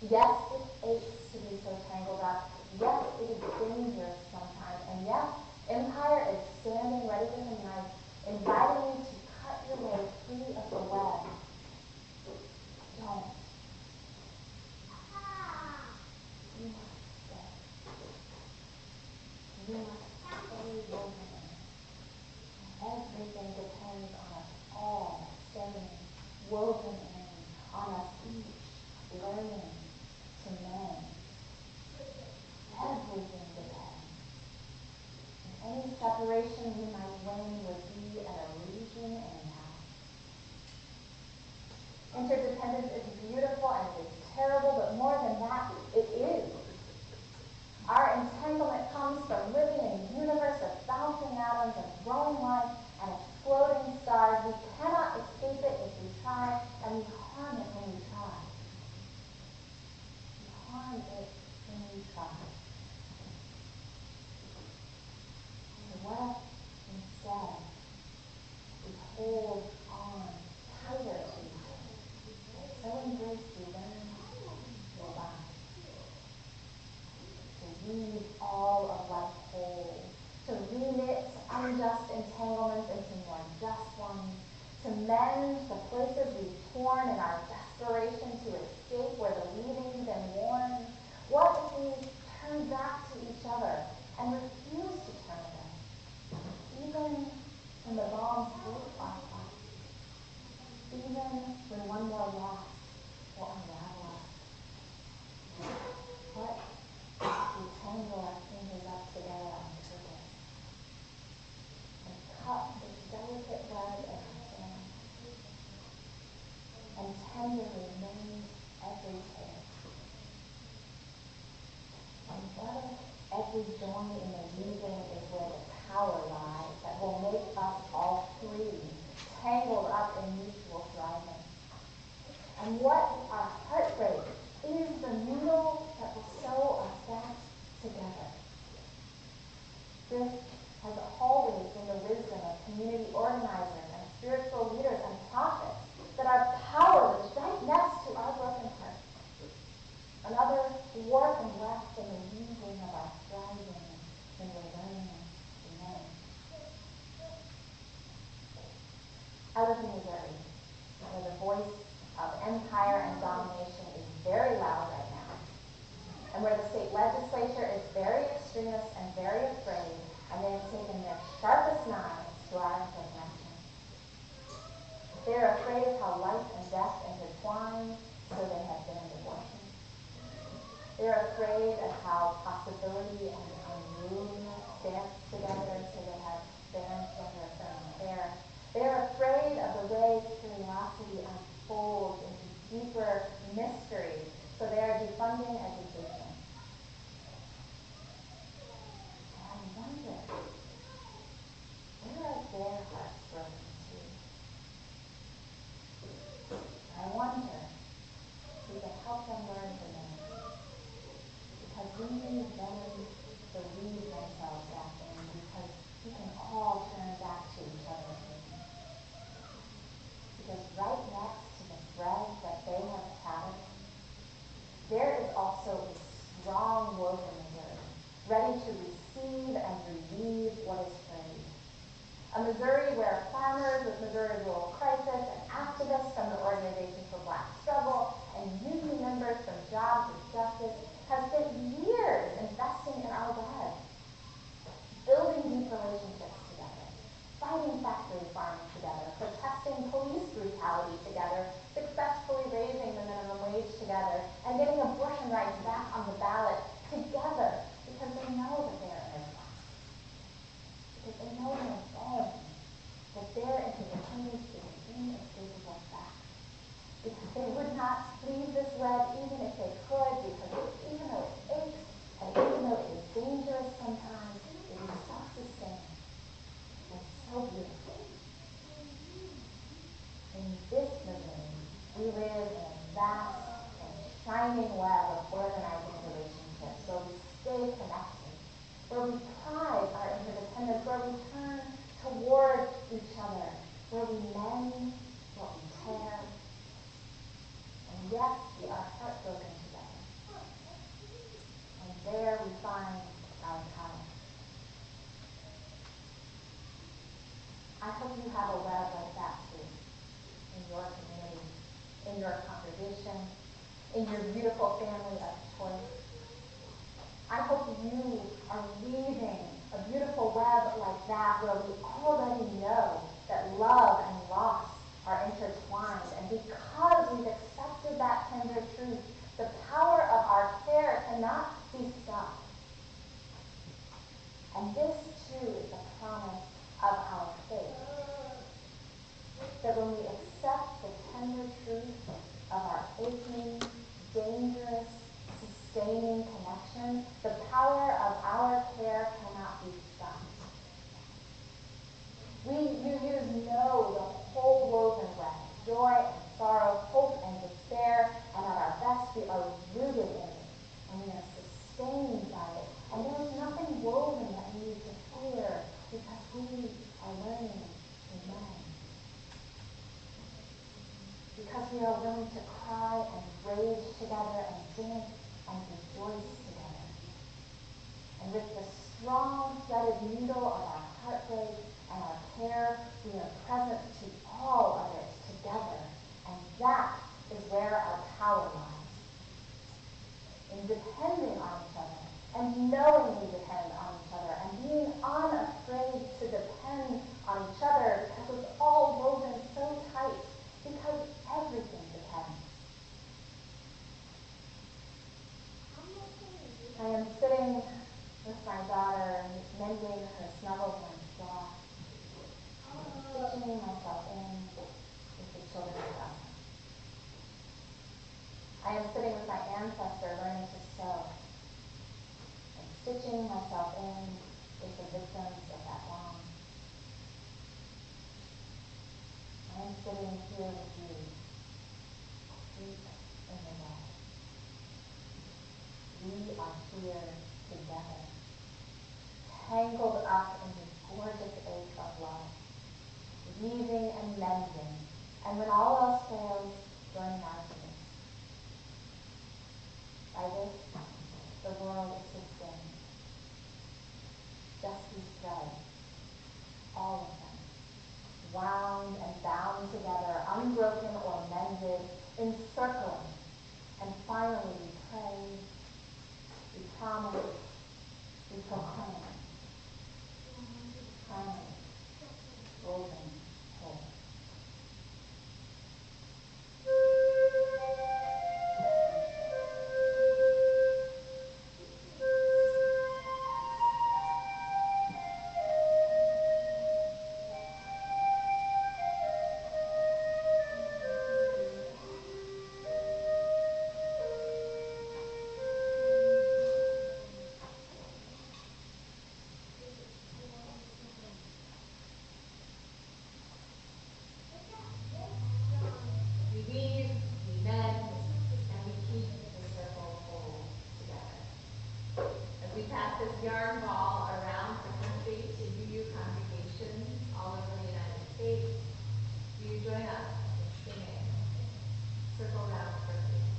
Yes, it aches to be so tangled up. Yes, it is dangerous sometimes. And yes, empire is standing ready with a knife, inviting you to cut your way free of the web. Don't. You must stay. You must stay woven in. Everything depends on us all staying woven in, on us each learning to mend. Everything depends. And any separation we might win would be an illusion anyhow. Interdependence is beautiful and it is terrible, but more than that, it is. Our entanglement comes from living in a universe of bouncing atoms and growing life and exploding stars. We cannot escape it if we try, and we harm it when we try. We harm it when we try. So what if instead we hold on tighter to each other, and so embrace we learn to abide? To weave all of life whole, to reknit unjust entanglements into more just ones, to mend the places we've torn in our desperation to escape where the weaving's been worn. What if we turn back to each other and refuse to turn away, even when the bombs break our hearts, even when one more loss will unravel us? tenderly made every tear. And what if every join in the weaving is where the power lies that will make us all free, tangled up in mutual thriving? And what if our heartbreak is the needle that will sew us back together? This has always been the wisdom of community organizers and spiritual leaders and prophets, that our power is right next to our broken heart. Another warp and weft in the weaving of our thriving when we're learning to know. I live in Missouri, where the voice of empire and domination is very loud right now, and where the state legislature is very extremist and very afraid, and they have taken their sharpest knives to our interconnection. They're afraid of how life and death intertwine, so they have banned abortion. They're afraid of how possibility and unruliness dance together, so they have banned gender-affirming care. They're afraid of the way curiosity unfolds into deeper mystery, so they are defunding education. And I wonder, where are their hearts broken to? I wonder if we can help them learn to know. Because we need them to lead themselves back in, because we can all turn back to each other. Because right next to the thread that they have tattered, there is also a strong woven Missouri, ready to receive and reweave what is frayed. A Missouri where farmers with Missouri Rural Crisis and activists from the Organization for Black Struggle and union members from Jobs with Justice have spent years investing in our web, building deep relationships together, fighting factory farming together, protesting police brutality together, successfully raising the minimum wage together, and getting abortion rights back on the ballot together, because they know that they are innocent. Because they know in their bones that their interdependence is an inescapable fact. Because they would not leave this web even if they could, because even though it aches, and even though it is dangerous sometimes, it is self-sustaining and so beautiful. In this Missouri, we live in a vast and shining web of organizing relationships, where we stay connected, where we pride our interdependence, where we turn toward each other, where we mend what we tear. And yes, we are heartbroken together. And there we find our power. I hope you have a web like that too, in your community, in your congregation, in your beautiful family of choice. I hope you are weaving a beautiful web like that, where we already know that love and loss are intertwined. And because we've accepted that tender truth, the power of our care cannot be stopped. And this too is the promise of our faith. That when we accept the tender truth of our aching, dangerous, sustaining connection, the power of our care cannot be stopped. You know the whole woven web, joy and sorrow, hope and despair, and at our best we are rooted in it, and we are sustained by it. And there is nothing woven that we need to fear, because we are learning to mend. Because we are willing to cry and rage together and dance and rejoice together. And with the strong threaded needle of our heartbreak and our care, we are present to all of it together. And that is where our power lies. In depending on each other, and knowing we depend on each other, and being unafraid to depend on each other, because it's all woven so tight, because everything depends. I am sitting with my daughter, mending her snuggle and straw, stitching myself in with the children's lesson. I am sitting with my ancestor learning to sew and stitching myself in with the victims of that wrong. I am sitting here with you, deep in the dark. We are here together, tangled up in this gorgeous ache of love, weaving and mending, and when all else fails, joining our tears. By this, the world is sustained. Just these threads, all of them, wound and bound together, unbroken or mended, encircling, and finally we pray, we promise, we proclaim, harmony, woven whole. We weave, we mend, and we keep the circle whole together. As we pass this yarn ball around the country to UU congregations all over the United States, do you join us in singing Circle Round for Freedom?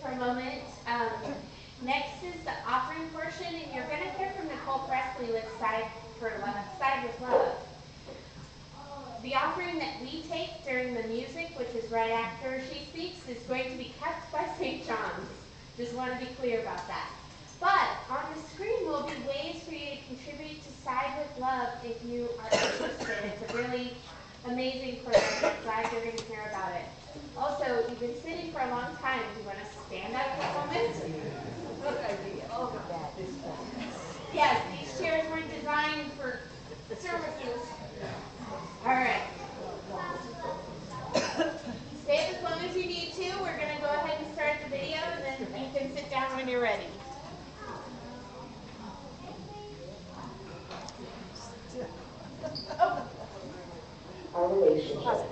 for a moment. Next is the offering portion, and you're going to hear from Nicole Presley with Side with Love. The offering that we take during the music, which is right after she speaks, is going to be kept by St. John's. Just want to be clear about that. But on the screen will be ways for you to contribute to Side with Love if you are interested. It's a really amazing program. I'm glad you're going to hear about it. Also, you've been sitting for a long time. Do you want to stand up for a moment? Yes, these chairs weren't designed for services. All right. Stay as long as you need to. We're going to go ahead and start the video, and then you can sit down when you're ready. Our relationship.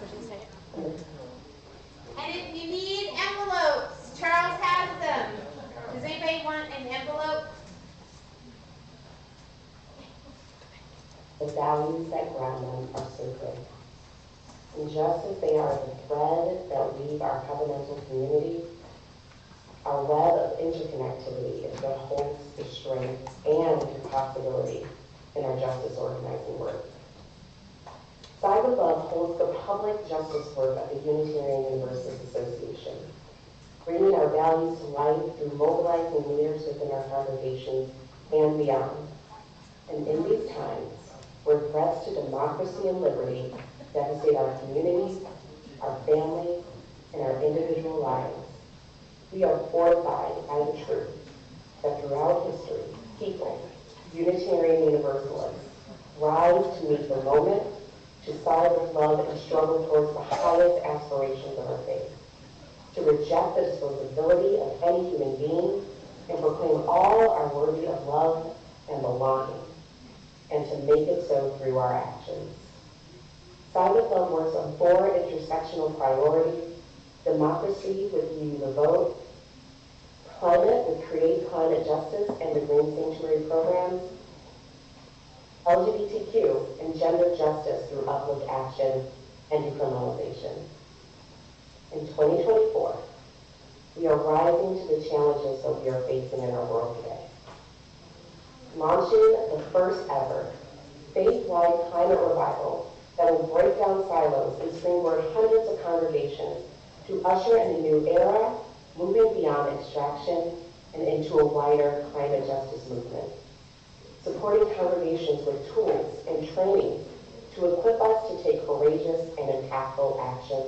And if you need envelopes, Charles has them. Does anybody want an envelope? The values that ground them are sacred. And just as they are the thread that weave our covenantal community, our web of interconnectivity is what holds the strength and the possibility in our justice organizing work. Side with Love holds the public justice work of the Unitarian Universalist Association, bringing our values to life through mobilizing leaders within our congregations and beyond. And in these times, where threats to democracy and liberty devastate our communities, our families, and our individual lives, we are fortified by the truth that throughout history, people, Unitarian Universalists, rise to meet the moment, to side with love and struggle towards the highest aspirations of our faith, to reject the disposability of any human being and proclaim all are worthy of love and belonging, and to make it so through our actions. Side with Love works on 4 intersectional priorities: democracy with You the Vote, climate with Create Climate Justice and the Green Sanctuary programs, LGBTQ and gender justice through uplift action and decriminalization. In 2024, we are rising to the challenges that we are facing in our world today. Launching the first ever faith-wide climate revival that will break down silos and springboard hundreds of congregations to usher in a new era, moving beyond extraction and into a wider climate justice movement. Supporting congregations with tools and training to equip us to take courageous and impactful action.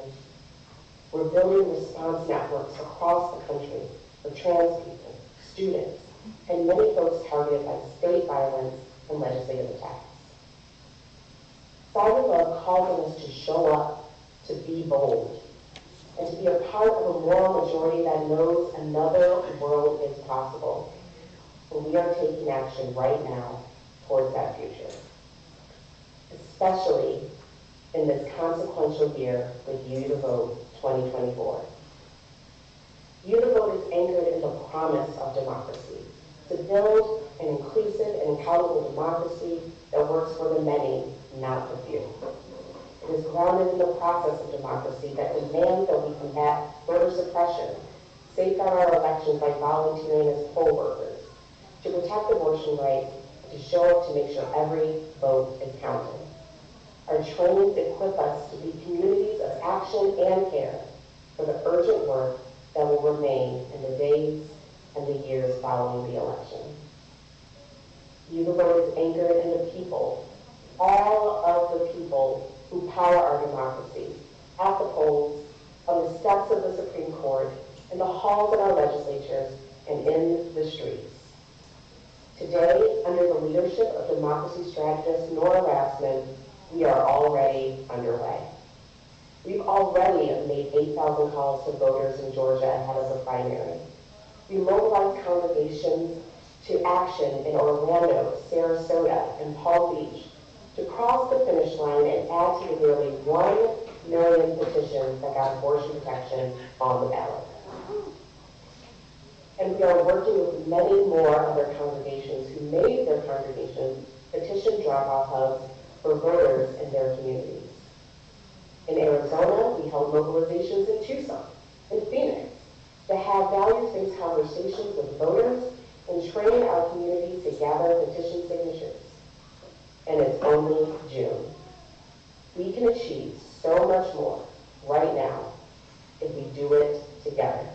We're building response networks across the country for trans people, students, and many folks targeted by state violence and legislative attacks. Side with Love calls on us to show up, to be bold, and to be a part of a moral majority that knows another world is possible. And we are taking action right now towards that future, especially in this consequential year with You the Vote 2024. You the Vote is anchored in the promise of democracy, to build an inclusive and accountable democracy that works for the many, not the few. It is grounded in the process of democracy that demands that we combat voter suppression, safeguard our elections by volunteering as poll workers, to protect abortion rights, and to show up to make sure every vote is counted. Our trainings equip us to be communities of action and care for the urgent work that will remain in the days and the years following the election. You the Vote is anchored in the people, all of the people who power our democracy, at the polls, on the steps of the Supreme Court, in the halls of our legislatures, and in the streets. Today, under the leadership of democracy strategist Nora Rassman, we are already underway. We've already made 8,000 calls to voters in Georgia ahead of the primary. We mobilized congregations to action in Orlando, Sarasota, and Palm Beach to cross the finish line and add to the nearly 1 million petitions that got abortion protection on the ballot. And we are working with many more other congregations who made their congregations petition drop-off hubs for voters in their communities. In Arizona, we held mobilizations in Tucson, in Phoenix, to have values-based conversations with voters, and train our communities to gather petition signatures. And it's only June. We can achieve so much more right now if we do it together.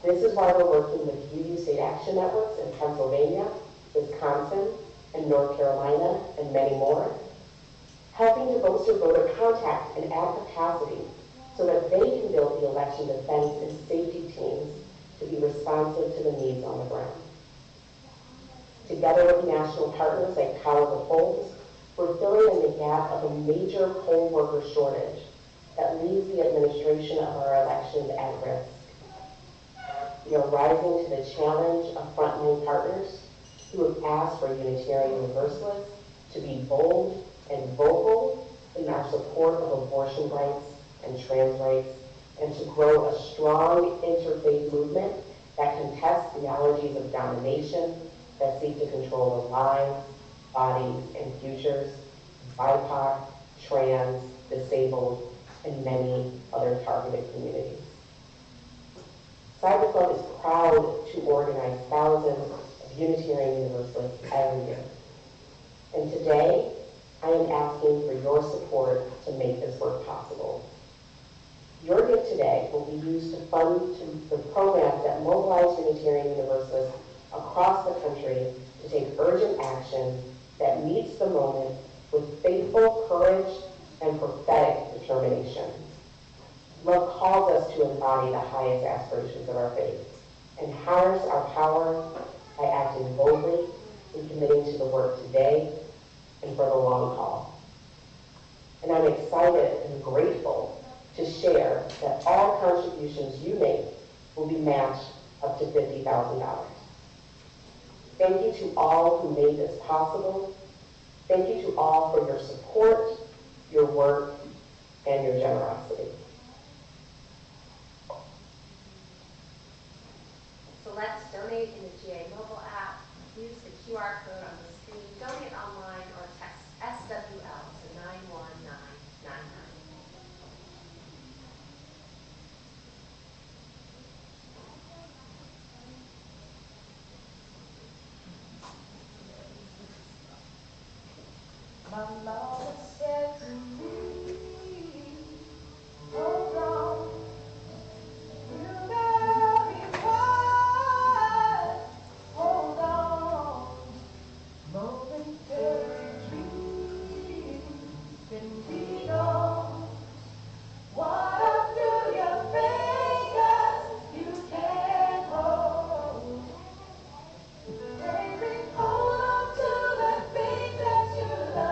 This is why we're working with UU State Action Networks in Pennsylvania, Wisconsin, and North Carolina, and many more, helping to bolster voter contact and add capacity so that they can build the election defense and safety teams to be responsive to the needs on the ground. Together with national partners like Power the Polls, we're filling in the gap of a major poll worker shortage that leaves the administration of our elections at risk. We are rising to the challenge of frontline partners who have asked for Unitarian Universalists to be bold and vocal in our support of abortion rights and trans rights, and to grow a strong interfaith movement that contests theologies of domination that seek to control the lives, bodies, and futures of BIPOC, trans, disabled, and many other targeted communities. Cyber Club is proud to organize thousands of Unitarian Universalists every year. And today, I am asking for your support to make this work possible. Your gift today will be used to fund the programs that mobilize Unitarian Universalists across the country to take urgent action that meets the moment with faithful courage and prophetic determination. Love calls us to embody the highest aspirations of our faith and harness our power by acting boldly and committing to the work today and for the long haul. And I'm excited and grateful to share that all contributions you make will be matched up to $50,000. Thank you to all who made this possible. Thank you to all for your support, your work, and your generosity. So let's donate in the GA mobile app. Use the QR code on the screen. Donate online or text SWL to 91999. My mama said to me, hold on, you gotta be quiet, hold on, momentary dreams can be gone. What up through your fingers you can't hold. Baby, hold on to the things that you love.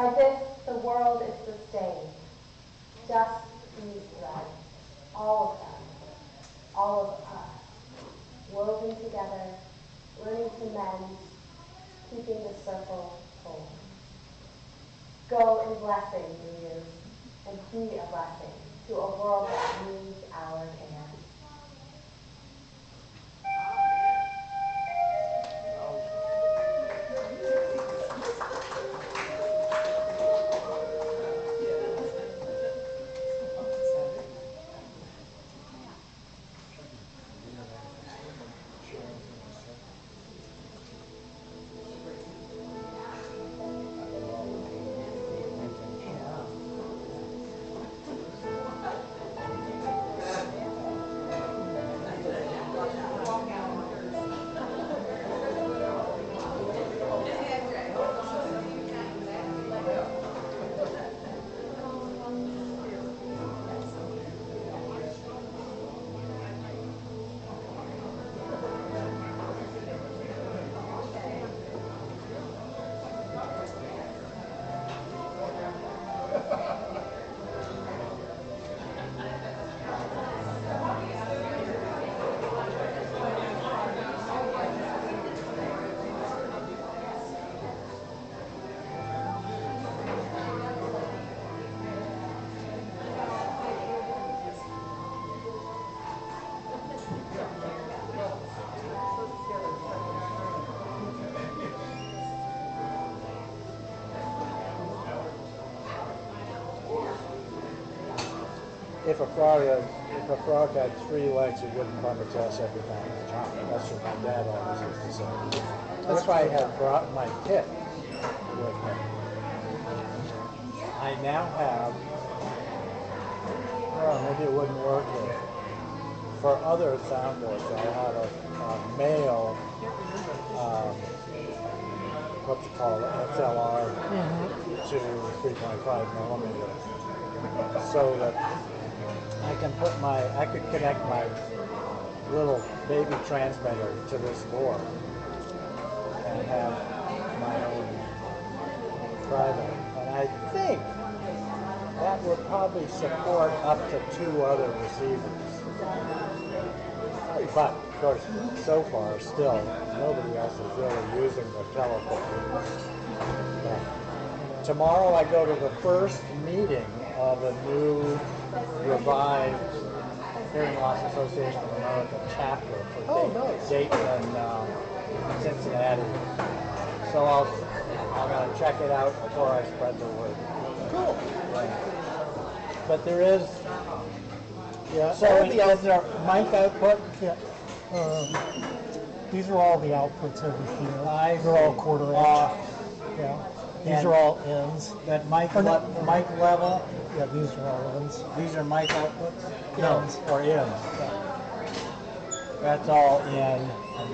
By this the world is sustained. Just these threads, all of them, all of us, woven together, learning to mend, keeping the circle whole. Go in blessing, New Year's, and be a blessing to a world that needs our hands. If a frog had 3 legs, it wouldn't bum its ass every time it jumped. That's what my dad always used to say. That's why I had brought my kit with me. I now have, well, maybe it wouldn't work here. For other soundboards, I have a male, what's it called, XLR to 3.5 millimeter, so that I could connect my little baby transmitter to this board and have my own private. And I think that would probably support up to 2 other receivers. But, of course, so far, still, nobody else is really using the telephone. Tomorrow I go to the first meeting of a new revived Hearing Loss Association of America chapter for Dayton and Cincinnati. So I'm going to check it out before I spread the word. Cool. Yeah. But there is, so is there mic output? Yeah. These are all the outputs over here. They're all quarter inch. Yeah. These are all ends. That mic level? Yeah, these are all ends. These are mic outputs? Ends. No, or ends. That's all in. And